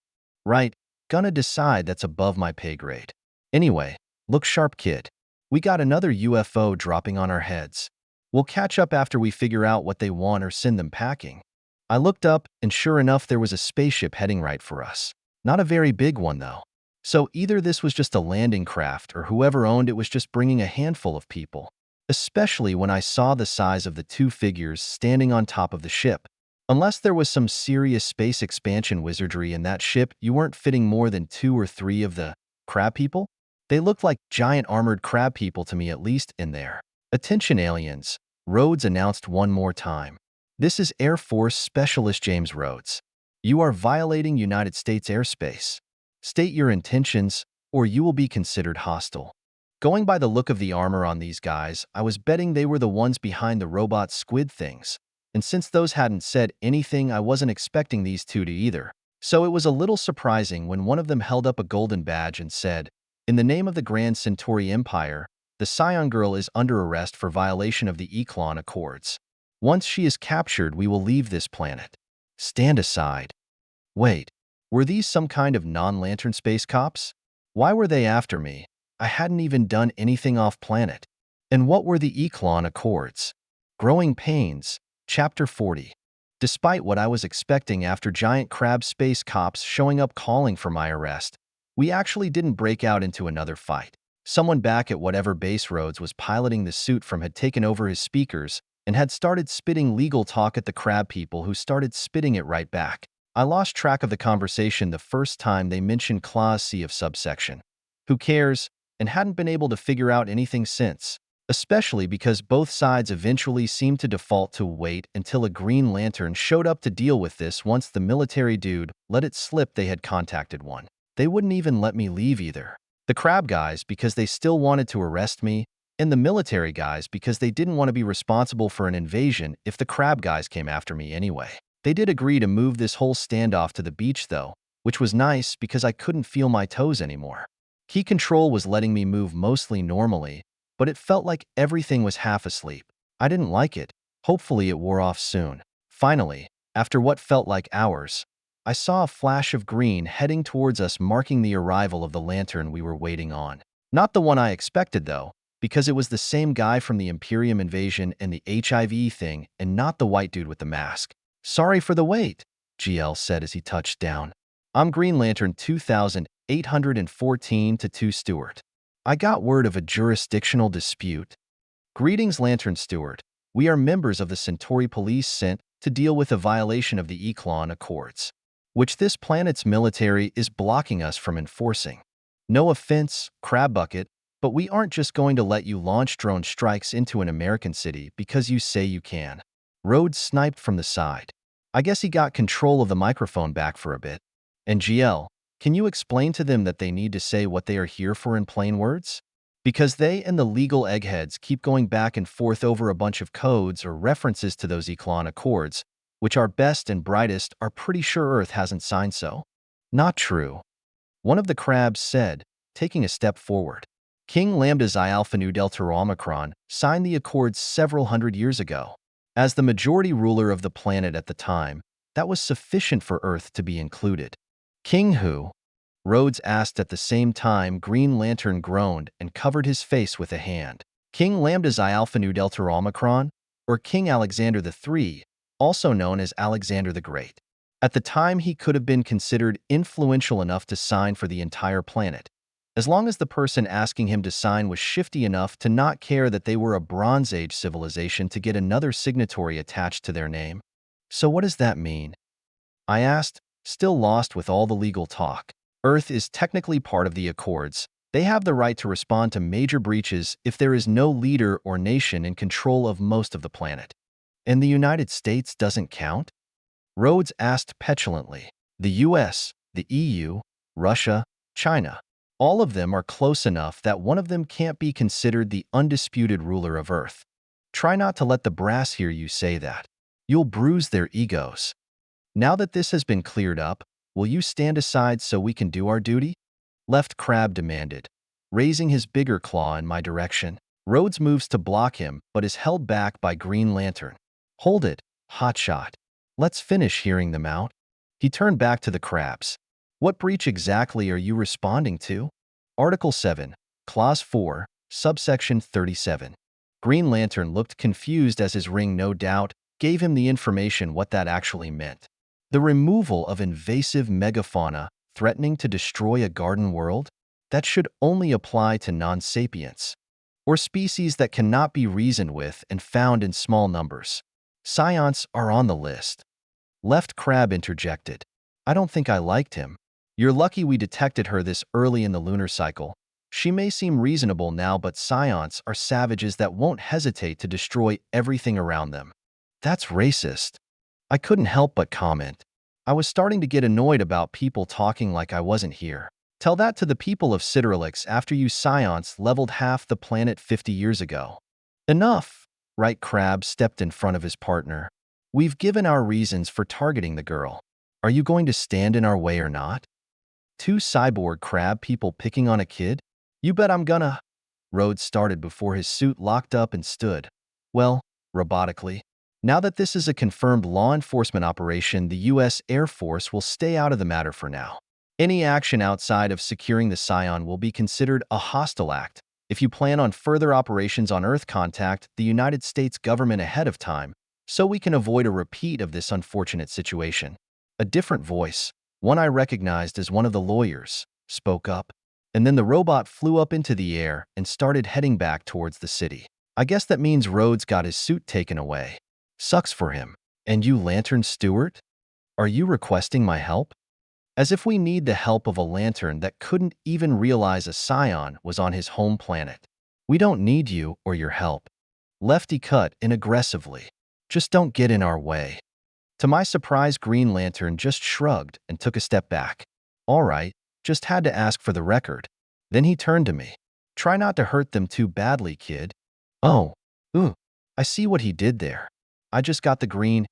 Right, gonna decide that's above my pay grade. Anyway, look sharp, kid. We got another UFO dropping on our heads. We'll catch up after we figure out what they want or send them packing. I looked up, and sure enough, there was a spaceship heading right for us. Not a very big one, though. So either this was just a landing craft or whoever owned it was just bringing a handful of people. Especially when I saw the size of the 2 figures standing on top of the ship. Unless there was some serious space expansion wizardry in that ship, you weren't fitting more than 2 or 3 of the crab people? They looked like giant armored crab people to me, at least in there. Attention aliens, Rhodes announced one more time. This is Air Force Specialist James Rhodes. You are violating United States airspace. State your intentions, or you will be considered hostile. Going by the look of the armor on these guys, I was betting they were the ones behind the robot squid things. And since those hadn't said anything, I wasn't expecting these 2 to either. So it was a little surprising when one of them held up a golden badge and said, "In the name of the Grand Centauri Empire, the Saiyan girl is under arrest for violation of the Echelon Accords. Once she is captured, we will leave this planet. Stand aside." Wait, were these some kind of non-lantern space cops? Why were they after me? I hadn't even done anything off-planet. And what were the Echelon Accords? Growing Pains, Chapter 40. Despite what I was expecting after giant crab space cops showing up calling for my arrest, we actually didn't break out into another fight. Someone back at whatever base Rhodes was piloting the suit from had taken over his speakers and had started spitting legal talk at the crab people who started spitting it right back. I lost track of the conversation the first time they mentioned Clause C of subsection. Who cares? And hadn't been able to figure out anything since. Especially because both sides eventually seemed to default to wait until a Green Lantern showed up to deal with this once the military dude let it slip they had contacted one. They wouldn't even let me leave either. The crab guys because they still wanted to arrest me, and the military guys because they didn't want to be responsible for an invasion if the crab guys came after me anyway. They did agree to move this whole standoff to the beach though, which was nice because I couldn't feel my toes anymore. Key control was letting me move mostly normally, but it felt like everything was half asleep. I didn't like it. Hopefully it wore off soon. Finally, after what felt like hours, I saw a flash of green heading towards us, marking the arrival of the lantern we were waiting on. Not the one I expected though, because it was the same guy from the Imperium invasion and the HIV thing and not the white dude with the mask. "Sorry for the wait," GL said as he touched down. "I'm Green Lantern 2814-2 Stewart. I got word of a jurisdictional dispute. Greetings, Lantern Stewart. We are members of the Centauri Police sent to deal with a violation of the Echelon Accords, which this planet's military is blocking us from enforcing. No offense, Crab Bucket, but we aren't just going to let you launch drone strikes into an American city because you say you can." Rhodes sniped from the side. I guess he got control of the microphone back for a bit. "And GL, can you explain to them that they need to say what they are here for in plain words? Because they and the legal eggheads keep going back and forth over a bunch of codes or references to those Echelon Accords, which our best and brightest are pretty sure Earth hasn't signed so." "Not true," one of the crabs said, taking a step forward. "King Lambda Xi Alpha Nu Delta Omicron signed the Accords several hundred years ago. As the majority ruler of the planet at the time, that was sufficient for Earth to be included." "King who?" Rhodes asked at the same time. Green Lantern groaned and covered his face with a hand. "King Lambda Xi Alpha Nu Delta Omicron, or King Alexander III, also known as Alexander the Great. At the time, he could have been considered influential enough to sign for the entire planet, as long as the person asking him to sign was shifty enough to not care that they were a Bronze Age civilization to get another signatory attached to their name." "So what does that mean?" I asked, still lost with all the legal talk. "Earth is technically part of the Accords. They have the right to respond to major breaches if there is no leader or nation in control of most of the planet." "And the United States doesn't count?" Rhodes asked petulantly. "The US, the EU, Russia, China. All of them are close enough that one of them can't be considered the undisputed ruler of Earth. Try not to let the brass hear you say that. You'll bruise their egos. Now that this has been cleared up, will you stand aside so we can do our duty?" Left Crab demanded, raising his bigger claw in my direction. Rhodes moves to block him, but is held back by Green Lantern. "Hold it, Hotshot. Let's finish hearing them out." He turned back to the crabs. "What breach exactly are you responding to?" "Article 7, Clause 4, subsection 37. Green Lantern looked confused as his ring no doubt gave him the information what that actually meant. "The removal of invasive megafauna threatening to destroy a garden world? That should only apply to non-sapients, or species that cannot be reasoned with and found in small numbers. Scions are on the list." Left Crab interjected. "I don't think I liked him. You're lucky we detected her this early in the lunar cycle. She may seem reasonable now, but Scions are savages that won't hesitate to destroy everything around them." "That's racist." I couldn't help but comment. I was starting to get annoyed about people talking like I wasn't here. Tell that to the people of Citralix after you Scions leveled half the planet 50 years ago. "Enough," Right Crab stepped in front of his partner. "We've given our reasons for targeting the girl. Are you going to stand in our way or not?" "Two cyborg crab people picking on a kid? You bet I'm gonna." Rhodes started before his suit locked up and stood, well, robotically. Now that this is a confirmed law enforcement operation, the U.S. Air Force will stay out of the matter for now. Any action outside of securing the Saiyan will be considered a hostile act. If you plan on further operations on Earth, contact the United States government ahead of time so we can avoid a repeat of this unfortunate situation. A different voice, one I recognized as one of the lawyers, spoke up, and then the robot flew up into the air and started heading back towards the city. I guess that means Rhodes got his suit taken away. Sucks for him. And you, Lantern Stewart? Are you requesting my help? As if we need the help of a lantern that couldn't even realize a Saiyan was on his home planet. We don't need you or your help. Lefty cut in aggressively. Just don't get in our way. To my surprise, Green Lantern just shrugged and took a step back. All right, just had to ask for the record. Then he turned to me. Try not to hurt them too badly, kid. Oh, I see what he did there. I just got the green,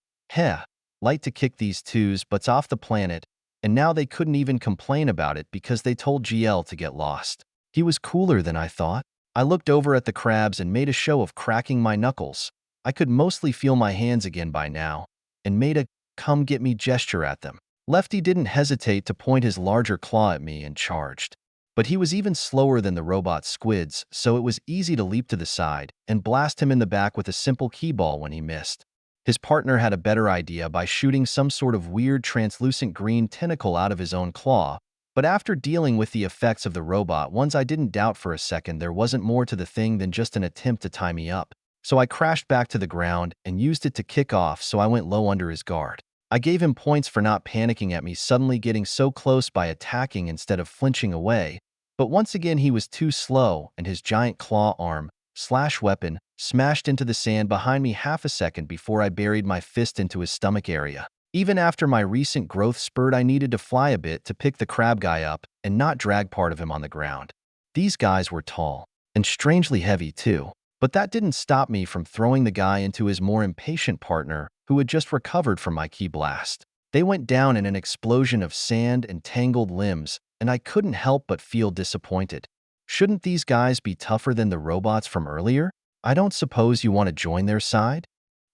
light to kick these twos butts off the planet, and now they couldn't even complain about it because they told GL to get lost. He was cooler than I thought. I looked over at the crabs and made a show of cracking my knuckles. I could mostly feel my hands again by now, and made a come-get-me gesture at them. Lefty didn't hesitate to point his larger claw at me and charged. But he was even slower than the robot squids, so it was easy to leap to the side and blast him in the back with a simple keyball when he missed. His partner had a better idea by shooting some sort of weird translucent green tentacle out of his own claw, but after dealing with the effects of the robot ones, I didn't doubt for a second there wasn't more to the thing than just an attempt to tie me up. So I crashed back to the ground and used it to kick off, so I went low under his guard. I gave him points for not panicking at me suddenly getting so close by attacking instead of flinching away, but once again he was too slow and his giant claw arm / weapon smashed into the sand behind me half a second before I buried my fist into his stomach area. Even after my recent growth spurt, I needed to fly a bit to pick the crab guy up and not drag part of him on the ground. These guys were tall and strangely heavy too, but that didn't stop me from throwing the guy into his more impatient partner who had just recovered from my key blast. They went down in an explosion of sand and tangled limbs, and I couldn't help but feel disappointed. Shouldn't these guys be tougher than the robots from earlier? I don't suppose you want to join their side?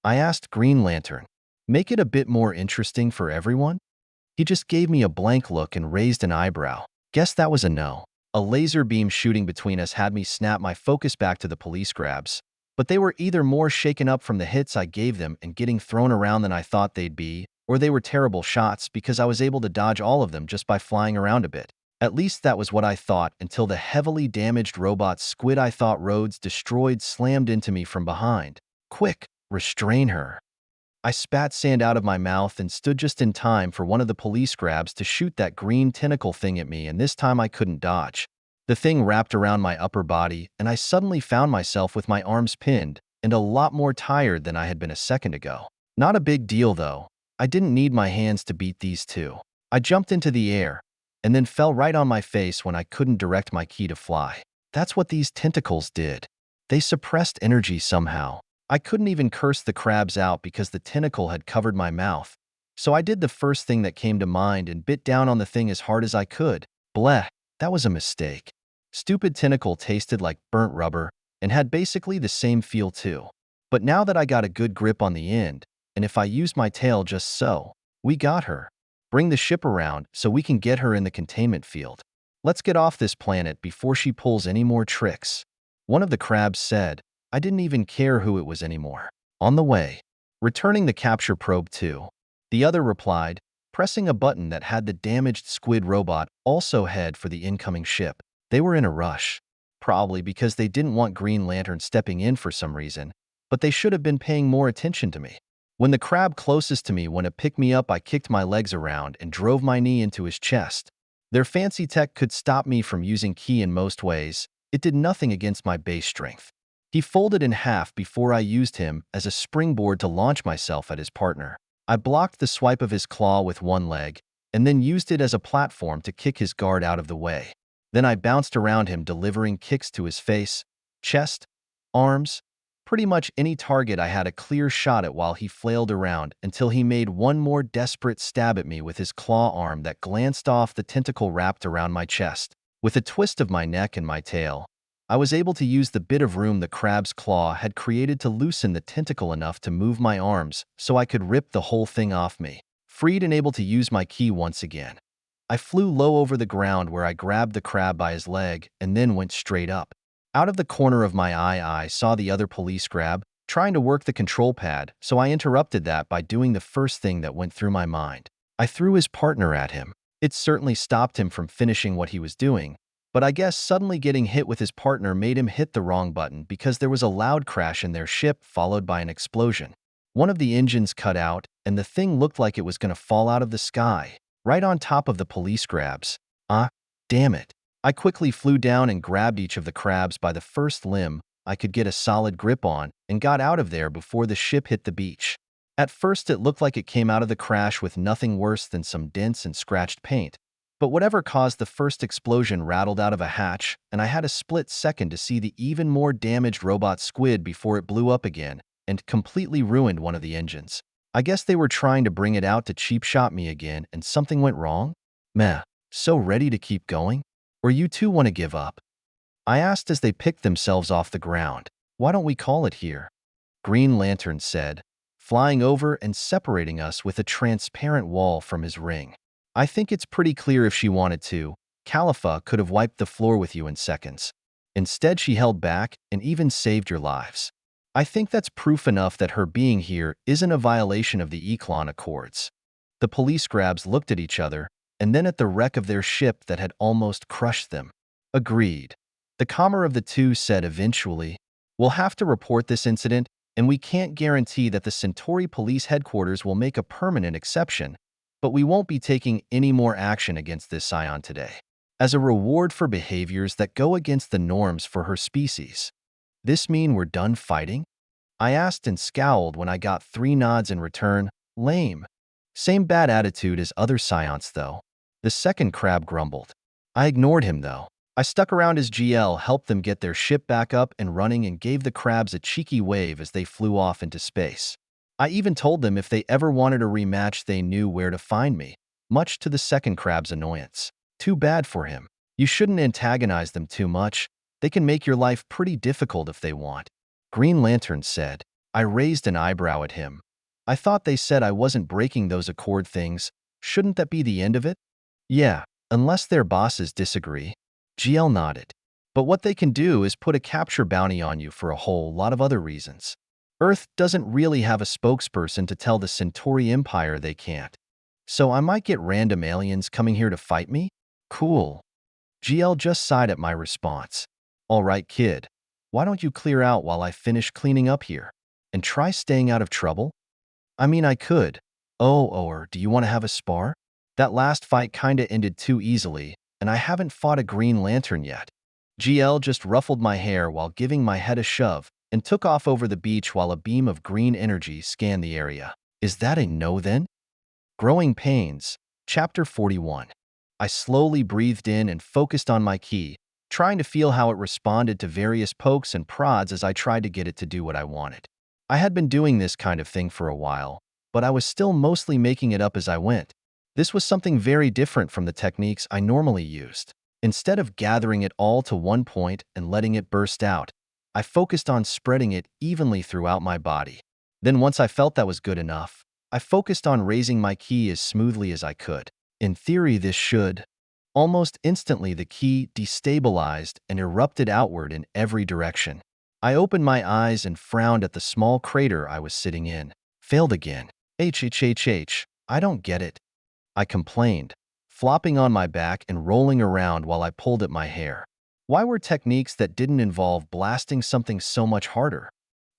I asked Green Lantern. Make it a bit more interesting for everyone? He just gave me a blank look and raised an eyebrow. Guess that was a no. A laser beam shooting between us had me snap my focus back to the police grabs, but they were either more shaken up from the hits I gave them and getting thrown around than I thought they'd be, or they were terrible shots because I was able to dodge all of them just by flying around a bit. At least that was what I thought until the heavily damaged robot squid I thought Rhodes destroyed slammed into me from behind. Quick, restrain her. I spat sand out of my mouth and stood just in time for one of the police grabs to shoot that green tentacle thing at me, and this time I couldn't dodge. The thing wrapped around my upper body, and I suddenly found myself with my arms pinned and a lot more tired than I had been a second ago. Not a big deal though. I didn't need my hands to beat these two. I jumped into the air and then fell right on my face when I couldn't direct my key to fly. That's what these tentacles did. They suppressed energy somehow. I couldn't even curse the crabs out because the tentacle had covered my mouth. So I did the first thing that came to mind and bit down on the thing as hard as I could. Bleh, that was a mistake. Stupid tentacle tasted like burnt rubber and had basically the same feel too. But now that I got a good grip on the end, and if I used my tail just so, we got her. Bring the ship around so we can get her in the containment field. Let's get off this planet before she pulls any more tricks. One of the crabs said. I didn't even care who it was anymore. On the way. Returning the capture probe too. The other replied, pressing a button that had the damaged squid robot also head for the incoming ship. They were in a rush. Probably because they didn't want Green Lantern stepping in for some reason, but they should have been paying more attention to me. When the crab closest to me went to pick me up, I kicked my legs around and drove my knee into his chest. Their fancy tech could stop me from using ki in most ways. It did nothing against my base strength. He folded in half before I used him as a springboard to launch myself at his partner. I blocked the swipe of his claw with one leg and then used it as a platform to kick his guard out of the way. Then I bounced around him, delivering kicks to his face, chest, arms, pretty much any target I had a clear shot at while he flailed around until he made one more desperate stab at me with his claw arm that glanced off the tentacle wrapped around my chest. With a twist of my neck and my tail, I was able to use the bit of room the crab's claw had created to loosen the tentacle enough to move my arms so I could rip the whole thing off me. Freed and able to use my ki once again. I flew low over the ground where I grabbed the crab by his leg and then went straight up. Out of the corner of my eye, I saw the other police crab trying to work the control pad, so I interrupted that by doing the first thing that went through my mind. I threw his partner at him. It certainly stopped him from finishing what he was doing, but I guess suddenly getting hit with his partner made him hit the wrong button because there was a loud crash in their ship followed by an explosion. One of the engines cut out, and the thing looked like it was going to fall out of the sky, right on top of the police crabs. Damn it. I quickly flew down and grabbed each of the crabs by the first limb I could get a solid grip on and got out of there before the ship hit the beach. At first, it looked like it came out of the crash with nothing worse than some dents and scratched paint. But whatever caused the first explosion rattled out of a hatch, and I had a split second to see the even more damaged robot squid before it blew up again and completely ruined one of the engines. I guess they were trying to bring it out to cheap shot me again and something went wrong? Meh, so ready to keep going? Or you two want to give up? I asked as they picked themselves off the ground. Why don't we call it here? Green Lantern said, flying over and separating us with a transparent wall from his ring. I think it's pretty clear if she wanted to, Khalifa could have wiped the floor with you in seconds. Instead, she held back and even saved your lives. I think that's proof enough that her being here isn't a violation of the Echelon Accords. The police crabs looked at each other and then at the wreck of their ship that had almost crushed them. Agreed. The calmer of the two said eventually, we'll have to report this incident, and we can't guarantee that the Centauri Police Headquarters will make a permanent exception, but we won't be taking any more action against this Saiyan today, as a reward for behaviors that go against the norms for her species. This mean we're done fighting? I asked and scowled when I got 3 nods in return. Lame. Same bad attitude as other Saiyans, though. The second crab grumbled. I ignored him, though. I stuck around as GL helped them get their ship back up and running and gave the crabs a cheeky wave as they flew off into space. I even told them if they ever wanted a rematch, they knew where to find me, much to the second crab's annoyance. Too bad for him. You shouldn't antagonize them too much. They can make your life pretty difficult if they want. Green Lantern said. I raised an eyebrow at him. I thought they said I wasn't breaking those accord things. Shouldn't that be the end of it? Yeah, unless their bosses disagree. GL nodded. But what they can do is put a capture bounty on you for a whole lot of other reasons. Earth doesn't really have a spokesperson to tell the Centauri Empire they can't. So I might get random aliens coming here to fight me? Cool. GL just sighed at my response. All right, kid. Why don't you clear out while I finish cleaning up here? And try staying out of trouble? I mean, I could. Or do you want to have a spar? That last fight kinda ended too easily, and I haven't fought a Green Lantern yet. GL just ruffled my hair while giving my head a shove and took off over the beach while a beam of green energy scanned the area. Is that a no then? Growing Pains, Chapter 41. I slowly breathed in and focused on my ki, trying to feel how it responded to various pokes and prods as I tried to get it to do what I wanted. I had been doing this kind of thing for a while, but I was still mostly making it up as I went. This was something very different from the techniques I normally used. Instead of gathering it all to one point and letting it burst out, I focused on spreading it evenly throughout my body. Then once I felt that was good enough, I focused on raising my ki as smoothly as I could. In theory, this should. Almost instantly, the ki destabilized and erupted outward in every direction. I opened my eyes and frowned at the small crater I was sitting in. Failed again. I don't get it. I complained, flopping on my back and rolling around while I pulled at my hair. Why were techniques that didn't involve blasting something so much harder?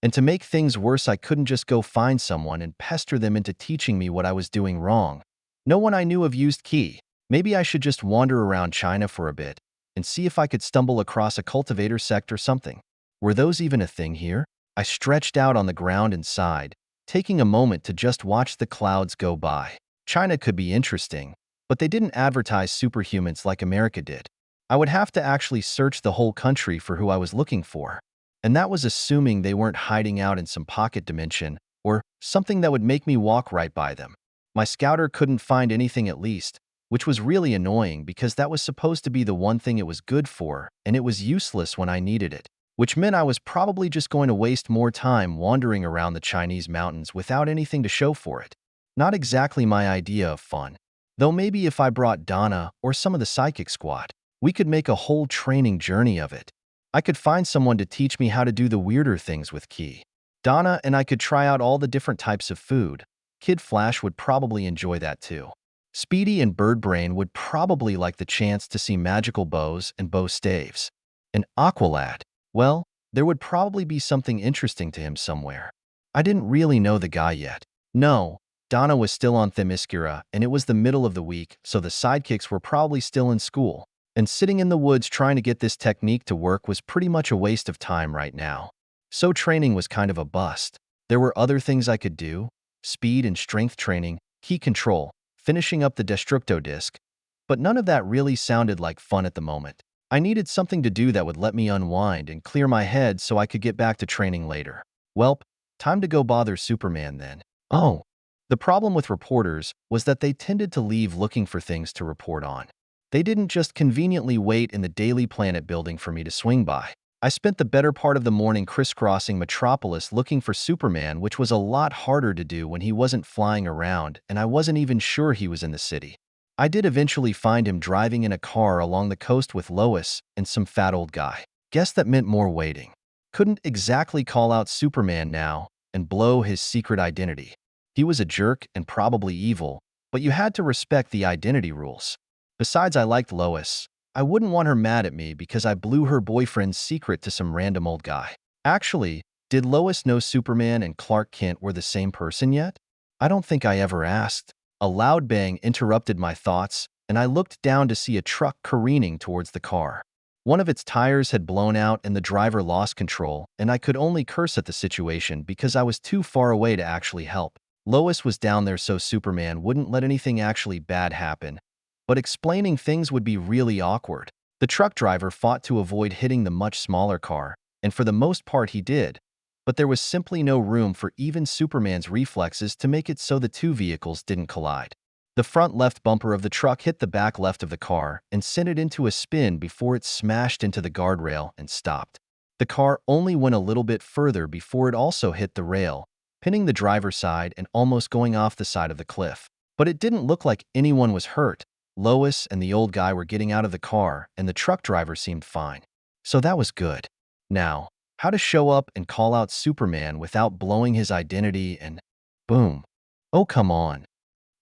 And to make things worse, I couldn't just go find someone and pester them into teaching me what I was doing wrong. No one I knew of used ki. Maybe I should just wander around China for a bit and see if I could stumble across a cultivator sect or something. Were those even a thing here? I stretched out on the ground and sighed, taking a moment to just watch the clouds go by. China could be interesting, but they didn't advertise superhumans like America did. I would have to actually search the whole country for who I was looking for. And that was assuming they weren't hiding out in some pocket dimension or something that would make me walk right by them. My scouter couldn't find anything at least, which was really annoying because that was supposed to be the one thing it was good for, and it was useless when I needed it, which meant I was probably just going to waste more time wandering around the Chinese mountains without anything to show for it. Not exactly my idea of fun. Though maybe if I brought Donna or some of the psychic squad, we could make a whole training journey of it. I could find someone to teach me how to do the weirder things with Ki. Donna and I could try out all the different types of food. Kid Flash would probably enjoy that too. Speedy and Birdbrain would probably like the chance to see magical bows and bow staves. And Aqualad, well, there would probably be something interesting to him somewhere. I didn't really know the guy yet. No, Donna was still on Themyscira, and it was the middle of the week, so the sidekicks were probably still in school. And sitting in the woods trying to get this technique to work was pretty much a waste of time right now. So training was kind of a bust. There were other things I could do: speed and strength training, key control, finishing up the Destructo disc, but none of that really sounded like fun at the moment. I needed something to do that would let me unwind and clear my head so I could get back to training later. Welp, time to go bother Superman then. Oh. The problem with reporters was that they tended to leave looking for things to report on. They didn't just conveniently wait in the Daily Planet building for me to swing by. I spent the better part of the morning crisscrossing Metropolis looking for Superman, which was a lot harder to do when he wasn't flying around and I wasn't even sure he was in the city. I did eventually find him driving in a car along the coast with Lois and some fat old guy. Guess that meant more waiting. Couldn't exactly call out Superman now and blow his secret identity. He was a jerk and probably evil, but you had to respect the identity rules. Besides, I liked Lois. I wouldn't want her mad at me because I blew her boyfriend's secret to some random old guy. Actually, did Lois know Superman and Clark Kent were the same person yet? I don't think I ever asked. A loud bang interrupted my thoughts, and I looked down to see a truck careening towards the car. One of its tires had blown out and the driver lost control, and I could only curse at the situation because I was too far away to actually help. Lois was down there so Superman wouldn't let anything actually bad happen, but explaining things would be really awkward. The truck driver fought to avoid hitting the much smaller car, and for the most part he did, but there was simply no room for even Superman's reflexes to make it so the two vehicles didn't collide. The front left bumper of the truck hit the back left of the car and sent it into a spin before it smashed into the guardrail and stopped. The car only went a little bit further before it also hit the rail, pinning the driver's side and almost going off the side of the cliff. But it didn't look like anyone was hurt. Lois and the old guy were getting out of the car, and the truck driver seemed fine. So that was good. Now, how to show up and call out Superman without blowing his identity and… boom. Oh, come on.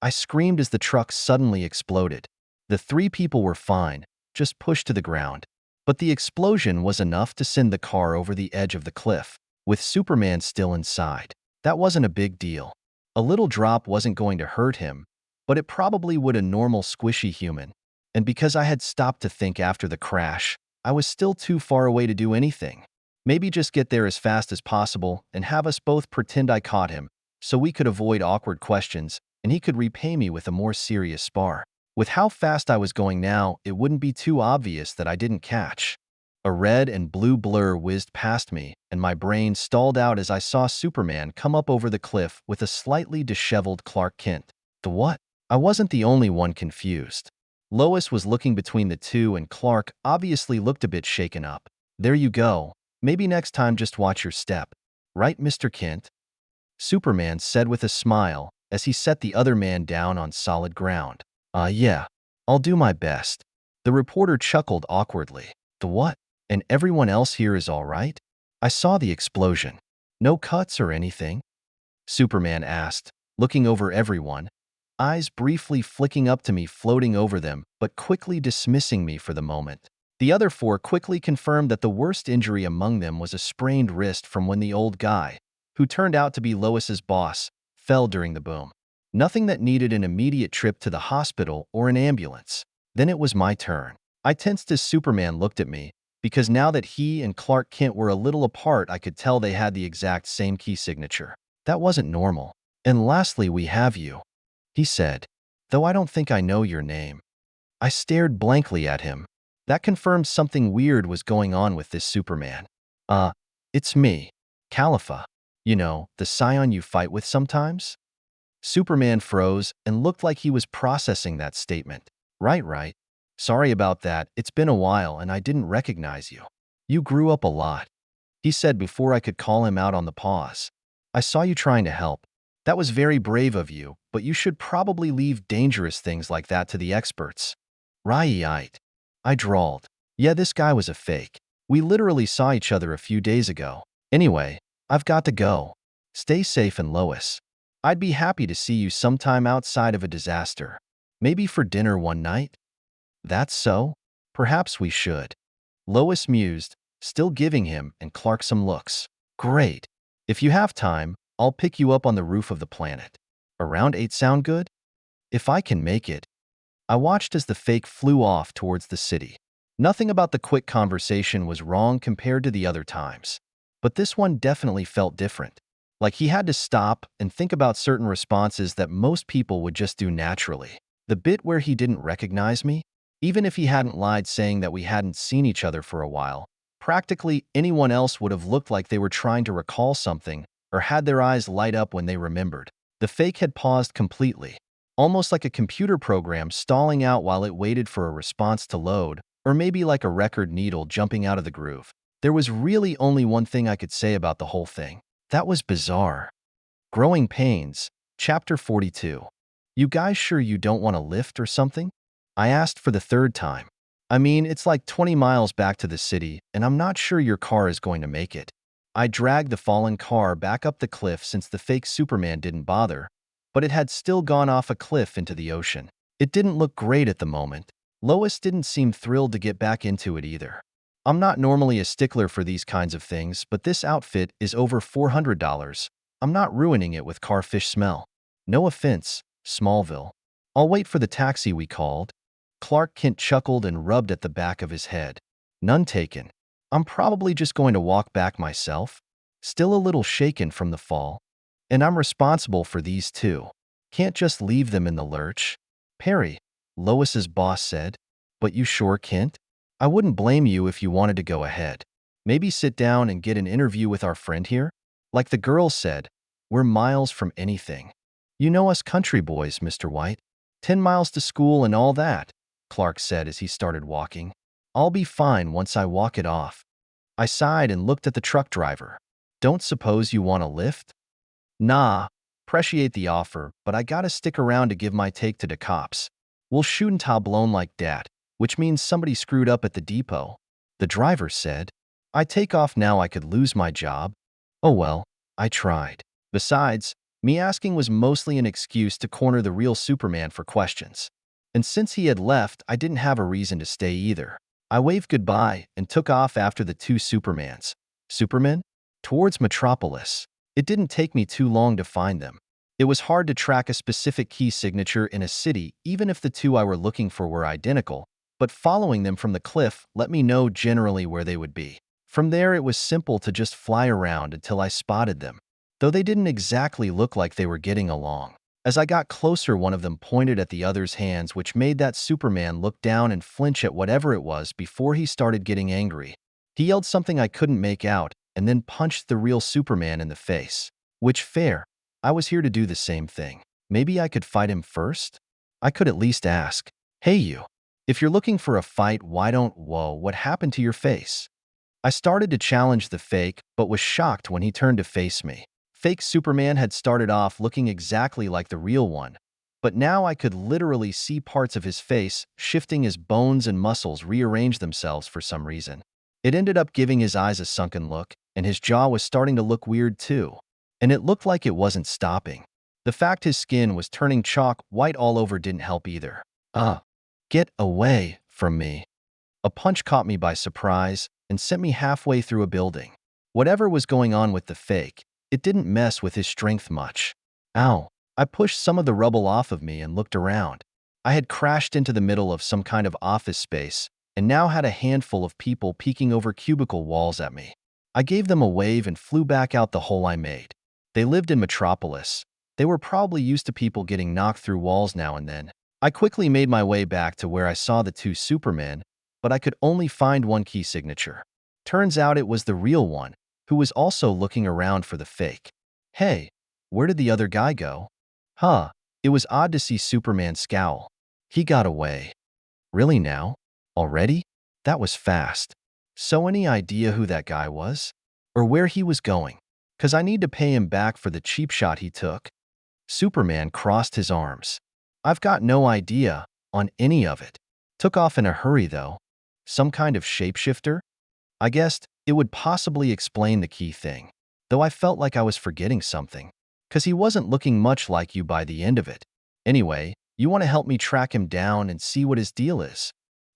I screamed as the truck suddenly exploded. The three people were fine, just pushed to the ground. But the explosion was enough to send the car over the edge of the cliff, with Superman still inside. That wasn't a big deal. A little drop wasn't going to hurt him, but it probably would a normal squishy human. And because I had stopped to think after the crash, I was still too far away to do anything. Maybe just get there as fast as possible and have us both pretend I caught him, so we could avoid awkward questions and he could repay me with a more serious spar. With how fast I was going now, it wouldn't be too obvious that I didn't catch. A red and blue blur whizzed past me, and my brain stalled out as I saw Superman come up over the cliff with a slightly disheveled Clark Kent. The what? I wasn't the only one confused. Lois was looking between the two, and Clark obviously looked a bit shaken up. There you go. Maybe next time just watch your step. Right, Mr. Kent? Superman said with a smile as he set the other man down on solid ground. Yeah, I'll do my best. The reporter chuckled awkwardly. The what? And everyone else here is all right? I saw the explosion. No cuts or anything? Superman asked, looking over everyone, eyes briefly flicking up to me, floating over them, but quickly dismissing me for the moment. The other four quickly confirmed that the worst injury among them was a sprained wrist from when the old guy, who turned out to be Lois's boss, fell during the boom. Nothing that needed an immediate trip to the hospital or an ambulance. Then it was my turn. I tensed as Superman looked at me, because now that he and Clark Kent were a little apart, I could tell they had the exact same key signature. That wasn't normal. And lastly, we have you, he said, though I don't think I know your name. I stared blankly at him. That confirmed something weird was going on with this Superman. It's me, Khalifa. You know, the Saiyan you fight with sometimes? Superman froze and looked like he was processing that statement. Right. Sorry about that. It's been a while and I didn't recognize you. You grew up a lot, he said before I could call him out on the pause. I saw you trying to help. That was very brave of you, but you should probably leave dangerous things like that to the experts. Right. I drawled. Yeah, this guy was a fake. We literally saw each other a few days ago. Anyway, I've got to go. Stay safe, and Lois. I'd be happy to see you sometime outside of a disaster. Maybe for dinner one night? That's so? Perhaps we should. Lois mused, still giving him and Clark some looks. Great. If you have time, I'll pick you up on the roof of the planet. Around 8 sound good? If I can make it. I watched as the fake flew off towards the city. Nothing about the quick conversation was wrong compared to the other times. But this one definitely felt different. Like he had to stop and think about certain responses that most people would just do naturally. The bit where he didn't recognize me, even if he hadn't lied saying that we hadn't seen each other for a while, practically anyone else would have looked like they were trying to recall something or had their eyes light up when they remembered. The fake had paused completely, almost like a computer program stalling out while it waited for a response to load, or maybe like a record needle jumping out of the groove. There was really only one thing I could say about the whole thing. That was bizarre. Growing Pains, Chapter 42. You guys sure you don't want to lift or something? I asked for the third time. I mean, it's like 20 miles back to the city, and I'm not sure your car is going to make it. I dragged the fallen car back up the cliff since the fake Superman didn't bother, but it had still gone off a cliff into the ocean. It didn't look great at the moment. Lois didn't seem thrilled to get back into it either. I'm not normally a stickler for these kinds of things, but this outfit is over $400. I'm not ruining it with carfish smell. No offense, Smallville. I'll wait for the taxi we called. Clark Kent chuckled and rubbed at the back of his head. None taken. I'm probably just going to walk back myself. Still a little shaken from the fall. And I'm responsible for these too. Can't just leave them in the lurch. Perry, Lois's boss said. But you sure, Kent? I wouldn't blame you if you wanted to go ahead. Maybe sit down and get an interview with our friend here? Like the girls said, we're miles from anything. You know us country boys, Mr. White. 10 miles to school and all that, Clark said as he started walking. I'll be fine once I walk it off. I sighed and looked at the truck driver. Don't suppose you want a lift? Nah, appreciate the offer, but I gotta stick around to give my take to the cops. We'll shoot and tabloon like dat, which means somebody screwed up at the depot. The driver said. I take off now, I could lose my job. Oh well, I tried. Besides, me asking was mostly an excuse to corner the real Superman for questions. And since he had left, I didn't have a reason to stay either. I waved goodbye and took off after the 2 Supermans. Supermen? Towards Metropolis. It didn't take me too long to find them. It was hard to track a specific key signature in a city even if the 2 I were looking for were identical, but following them from the cliff let me know generally where they would be. From there, it was simple to just fly around until I spotted them, though they didn't exactly look like they were getting along. As I got closer, one of them pointed at the other's hands, which made that Superman look down and flinch at whatever it was before he started getting angry. He yelled something I couldn't make out and then punched the real Superman in the face. Which fair. I was here to do the same thing. Maybe I could fight him first? I could at least ask, hey you, if you're looking for a fight, why don't, whoa, what happened to your face? I started to challenge the fake, but was shocked when he turned to face me. Fake Superman had started off looking exactly like the real one, but now I could literally see parts of his face shifting as bones and muscles rearranged themselves for some reason. It ended up giving his eyes a sunken look, and his jaw was starting to look weird too. And it looked like it wasn't stopping. The fact his skin was turning chalk white all over didn't help either. Get away from me. A punch caught me by surprise and sent me halfway through a building. Whatever was going on with the fake, it didn't mess with his strength much. Ow. I pushed some of the rubble off of me and looked around. I had crashed into the middle of some kind of office space and now had a handful of people peeking over cubicle walls at me. I gave them a wave and flew back out the hole I made. They lived in Metropolis. They were probably used to people getting knocked through walls now and then. I quickly made my way back to where I saw the 2 Supermen, but I could only find one key signature. Turns out it was the real one, who was also looking around for the fake. Hey, where did the other guy go? It was odd to see Superman scowl. He got away. Really now? Already? That was fast. So any idea who that guy was? Or where he was going? 'Cause I need to pay him back for the cheap shot he took. Superman crossed his arms. I've got no idea on any of it. Took off in a hurry though. Some kind of shapeshifter? I guessed it would possibly explain the key thing. Though I felt like I was forgetting something. 'Cause he wasn't looking much like you by the end of it. Anyway, you want to help me track him down and see what his deal is?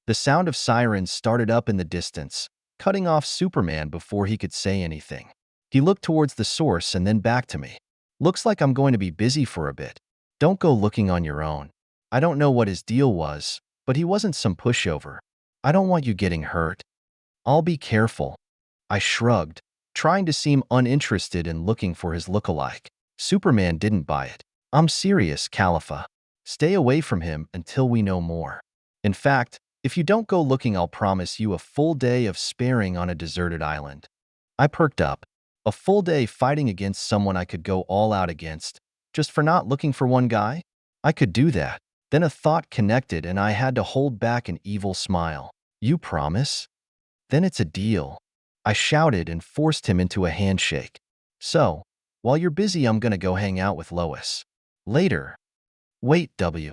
The sound of sirens started up in the distance, cutting off Superman before he could say anything. He looked towards the source and then back to me. Looks like I'm going to be busy for a bit. Don't go looking on your own. I don't know what his deal was, but he wasn't some pushover. I don't want you getting hurt. I'll be careful. I shrugged, trying to seem uninterested in looking for his lookalike. Superman didn't buy it. I'm serious, Khalifa. Stay away from him until we know more. In fact, if you don't go looking, I'll promise you a full day of sparing on a deserted island. I perked up. A full day fighting against someone I could go all out against, just for not looking for one guy? I could do that. Then a thought connected and I had to hold back an evil smile. You promise? Then it's a deal. I shouted and forced him into a handshake. So, while you're busy, I'm gonna go hang out with Lois. Later. Wait, W.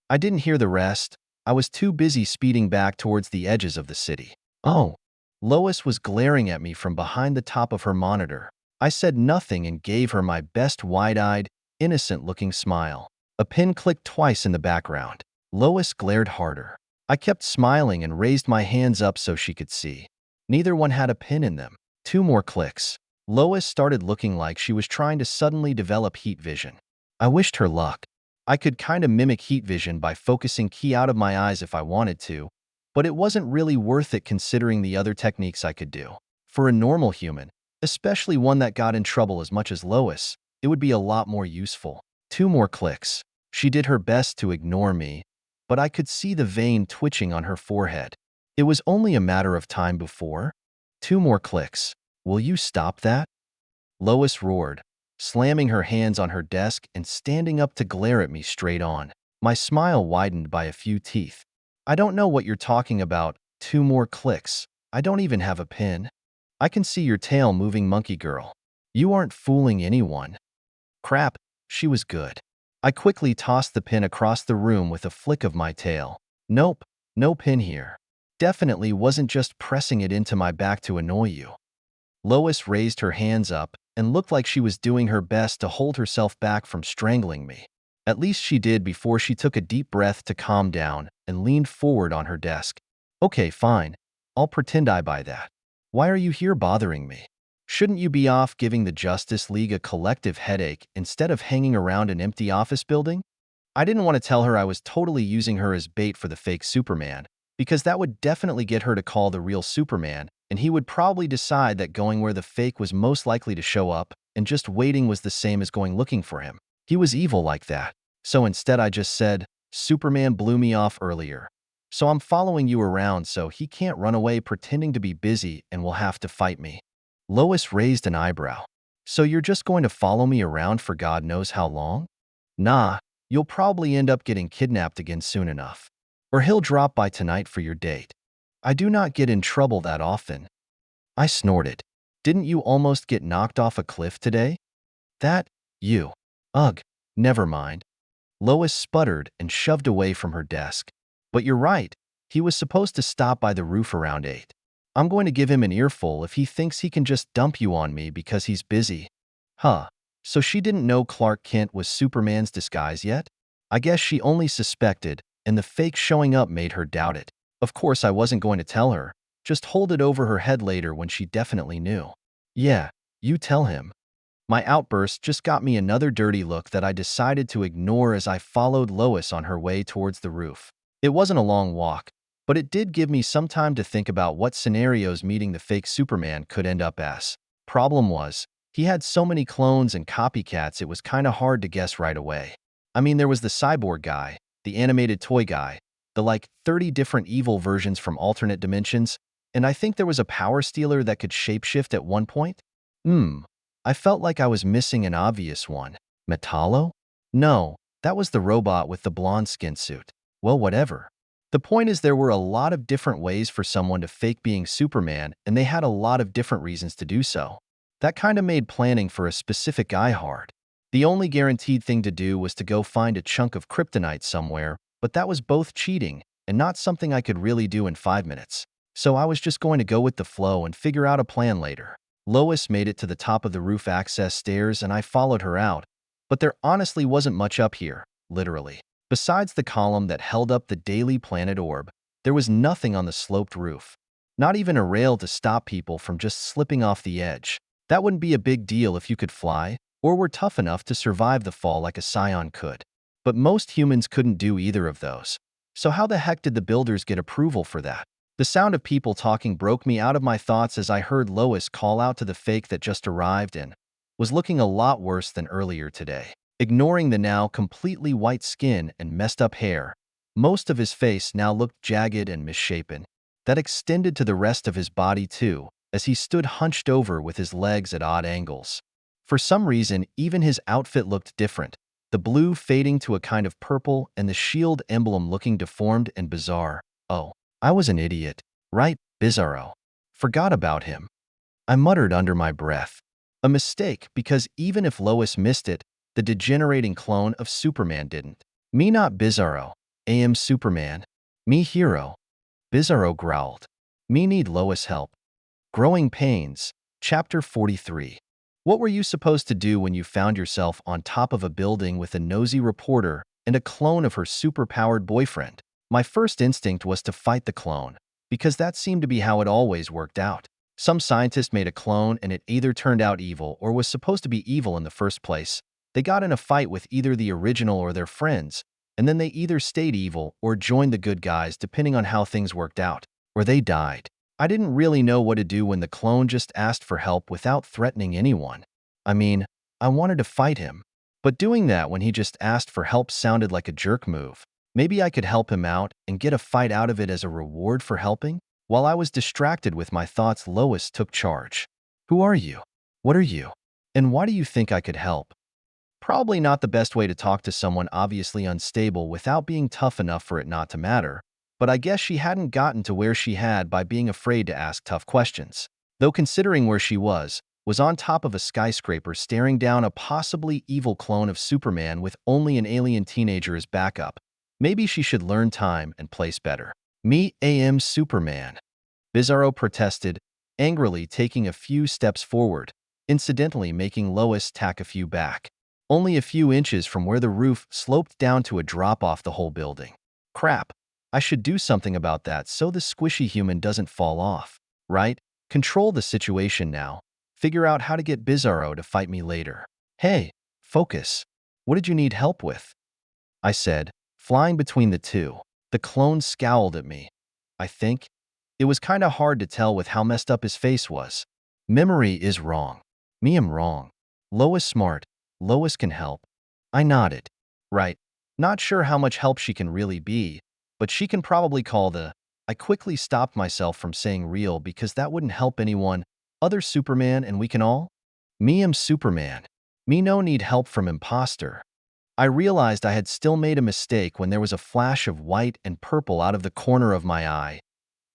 I didn't hear the rest. I was too busy speeding back towards the edges of the city. Oh. Lois was glaring at me from behind the top of her monitor. I said nothing and gave her my best wide-eyed, innocent-looking smile. A pin clicked twice in the background. Lois glared harder. I kept smiling and raised my hands up so she could see. Neither one had a pin in them. 2 more clicks. Lois started looking like she was trying to suddenly develop heat vision. I wished her luck. I could kinda mimic heat vision by focusing key out of my eyes if I wanted to, but it wasn't really worth it considering the other techniques I could do. For a normal human, especially one that got in trouble as much as Lois, it would be a lot more useful. 2 more clicks. She did her best to ignore me, but I could see the vein twitching on her forehead. It was only a matter of time before. 2 more clicks. Will you stop that? Lois roared, slamming her hands on her desk and standing up to glare at me straight on. My smile widened by a few teeth. I don't know what you're talking about. 2 more clicks. I don't even have a pin. I can see your tail moving, monkey girl. You aren't fooling anyone. Crap, she was good. I quickly tossed the pin across the room with a flick of my tail. Nope, no pin here. Definitely wasn't just pressing it into my back to annoy you. Lois raised her hands up and looked like she was doing her best to hold herself back from strangling me. At least she did before she took a deep breath to calm down and leaned forward on her desk. Okay, fine. I'll pretend I buy that. Why are you here bothering me? Shouldn't you be off giving the Justice League a collective headache instead of hanging around an empty office building? I didn't want to tell her I was totally using her as bait for the fake Superman, because that would definitely get her to call the real Superman, and he would probably decide that going where the fake was most likely to show up and just waiting was the same as going looking for him. He was evil like that. So instead I just said, Superman blew me off earlier. So I'm following you around so he can't run away pretending to be busy and will have to fight me. Lois raised an eyebrow. So you're just going to follow me around for God knows how long? Nah, you'll probably end up getting kidnapped again soon enough. Or he'll drop by tonight for your date. I do not get in trouble that often. I snorted. Didn't you almost get knocked off a cliff today? That, you. Ugh, never mind. Lois sputtered and shoved away from her desk. But you're right. He was supposed to stop by the roof around 8. I'm going to give him an earful if he thinks he can just dump you on me because he's busy. Huh. So she didn't know Clark Kent was Superman's disguise yet? I guess she only suspected, and the fake showing up made her doubt it. Of course I wasn't going to tell her. Just hold it over her head later when she definitely knew. Yeah, you tell him. My outburst just got me another dirty look that I decided to ignore as I followed Lois on her way towards the roof. It wasn't a long walk, but it did give me some time to think about what scenarios meeting the fake Superman could end up as. Problem was, he had so many clones and copycats it was kinda hard to guess right away. I mean, there was the cyborg guy, the animated toy guy, the like 30 different evil versions from alternate dimensions, and I think there was a power stealer that could shapeshift at one point? I felt like I was missing an obvious one. Metallo? No, that was the robot with the blonde skin suit. Well, whatever. The point is there were a lot of different ways for someone to fake being Superman, and they had a lot of different reasons to do so. That kind of made planning for a specific guy hard. The only guaranteed thing to do was to go find a chunk of kryptonite somewhere, but that was both cheating and not something I could really do in 5 minutes. So I was just going to go with the flow and figure out a plan later. Lois made it to the top of the roof access stairs and I followed her out, but there honestly wasn't much up here, literally. Besides the column that held up the Daily Planet orb, there was nothing on the sloped roof. Not even a rail to stop people from just slipping off the edge. That wouldn't be a big deal if you could fly, or were tough enough to survive the fall like a Saiyan could. But most humans couldn't do either of those. So how the heck did the builders get approval for that? The sound of people talking broke me out of my thoughts as I heard Lois call out to the fake that just arrived and was looking a lot worse than earlier today. Ignoring the now completely white skin and messed up hair, most of his face now looked jagged and misshapen. That extended to the rest of his body too, as he stood hunched over with his legs at odd angles. For some reason, even his outfit looked different, the blue fading to a kind of purple and the shield emblem looking deformed and bizarre. Oh, I was an idiot, right, Bizarro? Forgot about him. I muttered under my breath. A mistake, because even if Lois missed it, the degenerating clone of Superman didn't. Me not Bizarro. Am Superman. Me hero. Bizarro growled. Me need Lois help. Growing Pains, Chapter 43. What were you supposed to do when you found yourself on top of a building with a nosy reporter and a clone of her superpowered boyfriend? My first instinct was to fight the clone, because that seemed to be how it always worked out. Some scientist made a clone and it either turned out evil or was supposed to be evil in the first place. They got in a fight with either the original or their friends, and then they either stayed evil or joined the good guys depending on how things worked out, or they died. I didn't really know what to do when the clone just asked for help without threatening anyone. I mean, I wanted to fight him, but doing that when he just asked for help sounded like a jerk move. Maybe I could help him out and get a fight out of it as a reward for helping? While I was distracted with my thoughts, Lois took charge. Who are you? What are you? And why do you think I could help? Probably not the best way to talk to someone obviously unstable without being tough enough for it not to matter, but I guess she hadn't gotten to where she had by being afraid to ask tough questions. Though considering where she was on top of a skyscraper staring down a possibly evil clone of Superman with only an alien teenager as backup. Maybe she should learn time and place better. Me am Superman. Bizarro protested, angrily taking a few steps forward, incidentally making Lois tack a few back. Only a few inches from where the roof sloped down to a drop off the whole building. Crap. I should do something about that so the squishy human doesn't fall off. Right? Control the situation now. Figure out how to get Bizarro to fight me later. Hey, focus. What did you need help with? I said, flying between the two. The clone scowled at me. I think. It was kinda hard to tell with how messed up his face was. Memory is wrong. Me am wrong. Lois smart. Lois can help. I nodded. Right. Not sure how much help she can really be, but she can probably call the... I quickly stopped myself from saying real because that wouldn't help anyone. Other Superman and we can all? Me am Superman. Me no need help from imposter. I realized I had still made a mistake when there was a flash of white and purple out of the corner of my eye,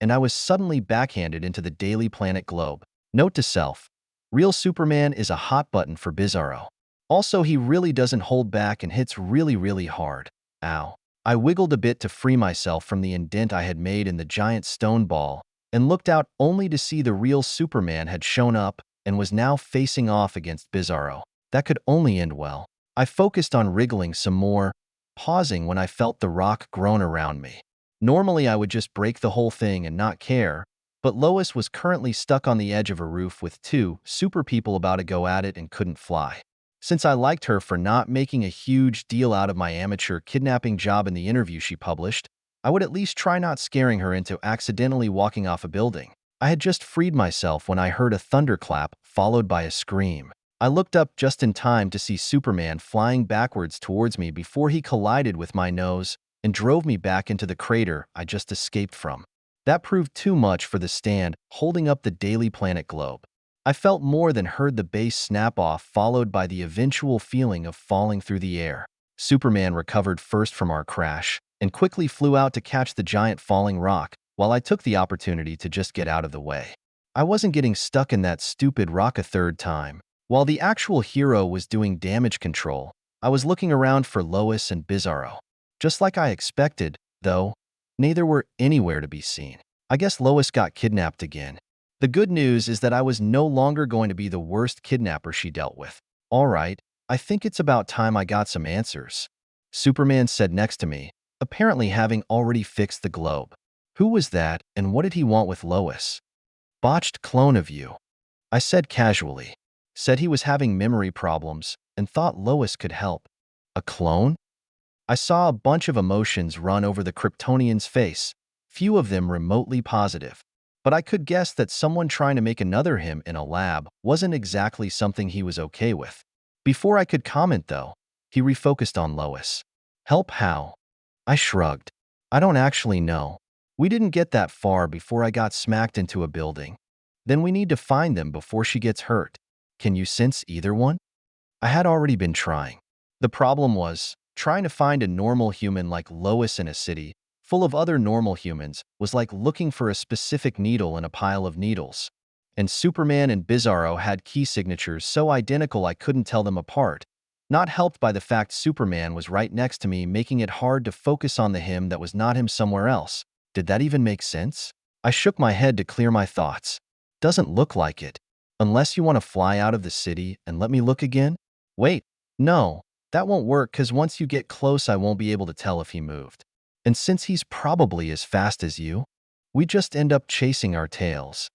and I was suddenly backhanded into the Daily Planet globe. Note to self, real Superman is a hot button for Bizarro. Also, he really doesn't hold back and hits really hard. Ow. I wiggled a bit to free myself from the indent I had made in the giant stone ball, and looked out only to see the real Superman had shown up and was now facing off against Bizarro. That could only end well. I focused on wriggling some more, pausing when I felt the rock groan around me. Normally I would just break the whole thing and not care, but Lois was currently stuck on the edge of a roof with two super people about to go at it and couldn't fly. Since I liked her for not making a huge deal out of my amateur kidnapping job in the interview she published, I would at least try not scaring her into accidentally walking off a building. I had just freed myself when I heard a thunderclap followed by a scream. I looked up just in time to see Superman flying backwards towards me before he collided with my nose and drove me back into the crater I just escaped from. That proved too much for the stand holding up the Daily Planet globe. I felt more than heard the base snap off, followed by the eventual feeling of falling through the air. Superman recovered first from our crash, and quickly flew out to catch the giant falling rock while I took the opportunity to just get out of the way. I wasn't getting stuck in that stupid rock a third time. While the actual hero was doing damage control, I was looking around for Lois and Bizarro. Just like I expected, though, neither were anywhere to be seen. I guess Lois got kidnapped again. The good news is that I was no longer going to be the worst kidnapper she dealt with. All right, I think it's about time I got some answers. Superman said next to me, apparently having already fixed the globe. Who was that, and what did he want with Lois? Botched clone of you, I said casually. Said he was having memory problems and thought Lois could help. A clone? I saw a bunch of emotions run over the Kryptonian's face, few of them remotely positive. But I could guess that someone trying to make another him in a lab wasn't exactly something he was okay with. Before I could comment, though, he refocused on Lois. Help how? I shrugged. I don't actually know. We didn't get that far before I got smacked into a building. Then we need to find them before she gets hurt. Can you sense either one? I had already been trying. The problem was, trying to find a normal human like Lois in a city full of other normal humans was like looking for a specific needle in a pile of needles. And Superman and Bizarro had key signatures so identical I couldn't tell them apart, not helped by the fact Superman was right next to me, making it hard to focus on the him that was not him somewhere else. Did that even make sense? I shook my head to clear my thoughts. Doesn't look like it. Unless you want to fly out of the city and let me look again? Wait, no, that won't work because once you get close I won't be able to tell if he moved. And since he's probably as fast as you, we just end up chasing our tails.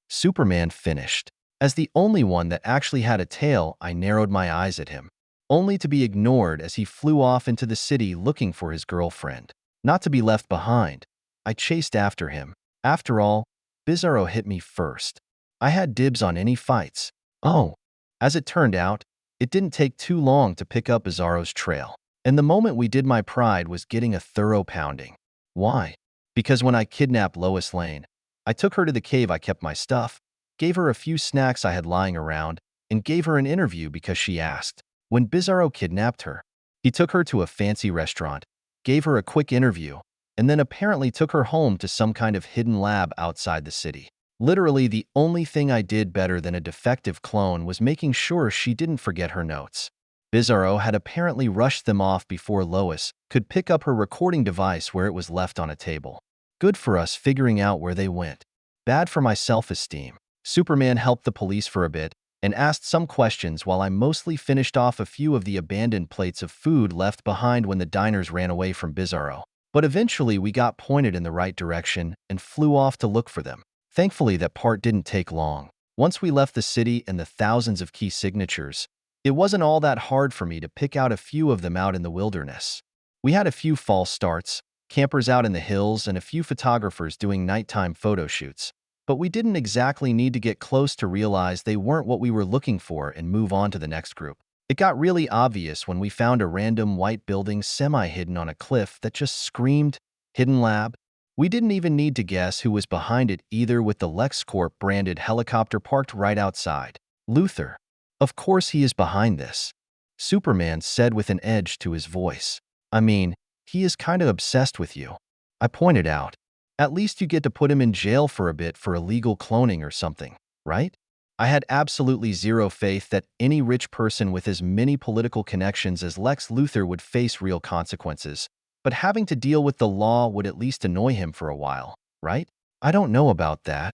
Superman finished. As the only one that actually had a tail, I narrowed my eyes at him, only to be ignored as he flew off into the city looking for his girlfriend. Not to be left behind, I chased after him. After all, Bizarro hit me first. I had dibs on any fights. Oh, as it turned out, it didn't take too long to pick up Bizarro's trail. And the moment we did, my pride was getting a thorough pounding. Why? Because when I kidnapped Lois Lane, I took her to the cave, I kept my stuff, gave her a few snacks I had lying around, and gave her an interview because she asked. When Bizarro kidnapped her, he took her to a fancy restaurant, gave her a quick interview, and then apparently took her home to some kind of hidden lab outside the city. Literally, the only thing I did better than a defective clone was making sure she didn't forget her notes. Bizarro had apparently rushed them off before Lois could pick up her recording device where it was left on a table. Good for us figuring out where they went. Bad for my self-esteem. Superman helped the police for a bit and asked some questions while I mostly finished off a few of the abandoned plates of food left behind when the diners ran away from Bizarro. But eventually we got pointed in the right direction and flew off to look for them. Thankfully, that part didn't take long. Once we left the city and the thousands of key signatures, it wasn't all that hard for me to pick out a few of them out in the wilderness. We had a few false starts, campers out in the hills, and a few photographers doing nighttime photo shoots. But we didn't exactly need to get close to realize they weren't what we were looking for and move on to the next group. It got really obvious when we found a random white building semi-hidden on a cliff that just screamed, "Hidden Lab." We didn't even need to guess who was behind it either, with the LexCorp branded helicopter parked right outside. Luthor. Of course he is behind this, Superman said with an edge to his voice. I mean, he is kinda obsessed with you. I pointed out. At least you get to put him in jail for a bit for illegal cloning or something, right? I had absolutely zero faith that any rich person with as many political connections as Lex Luthor would face real consequences, but having to deal with the law would at least annoy him for a while, right? I don't know about that,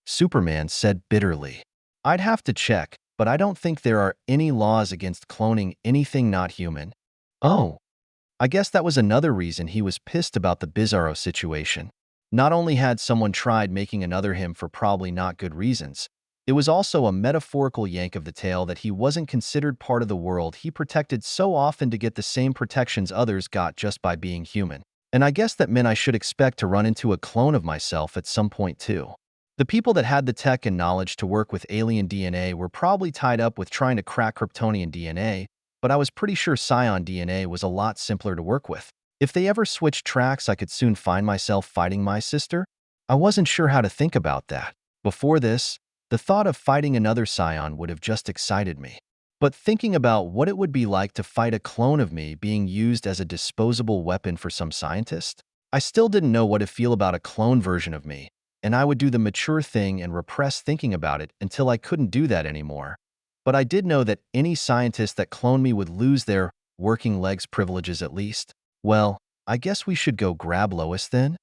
Superman said bitterly. I'd have to check, but I don't think there are any laws against cloning anything not human. Oh, I guess that was another reason he was pissed about the Bizarro situation. Not only had someone tried making another him for probably not good reasons, it was also a metaphorical yank of the tail that he wasn't considered part of the world he protected so often to get the same protections others got just by being human. And I guess that meant I should expect to run into a clone of myself at some point too. The people that had the tech and knowledge to work with alien DNA were probably tied up with trying to crack Kryptonian DNA, but I was pretty sure Saiyan DNA was a lot simpler to work with. If they ever switched tracks, I could soon find myself fighting my sister. I wasn't sure how to think about that. Before this, the thought of fighting another Saiyan would have just excited me. But thinking about what it would be like to fight a clone of me being used as a disposable weapon for some scientist, I still didn't know what to feel about a clone version of me, and I would do the mature thing and repress thinking about it until I couldn't do that anymore. But I did know that any scientist that cloned me would lose their working legs privileges at least. Well, I guess we should go grab Lois then?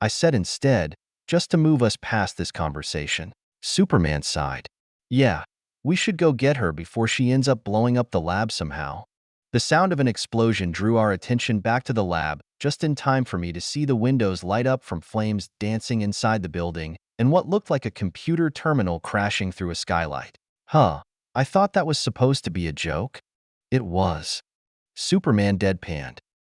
I said instead, just to move us past this conversation. Superman sighed. Yeah, we should go get her before she ends up blowing up the lab somehow. The sound of an explosion drew our attention back to the lab, just in time for me to see the windows light up from flames dancing inside the building and what looked like a computer terminal crashing through a skylight. Huh, I thought that was supposed to be a joke? It was. Superman deadpanned.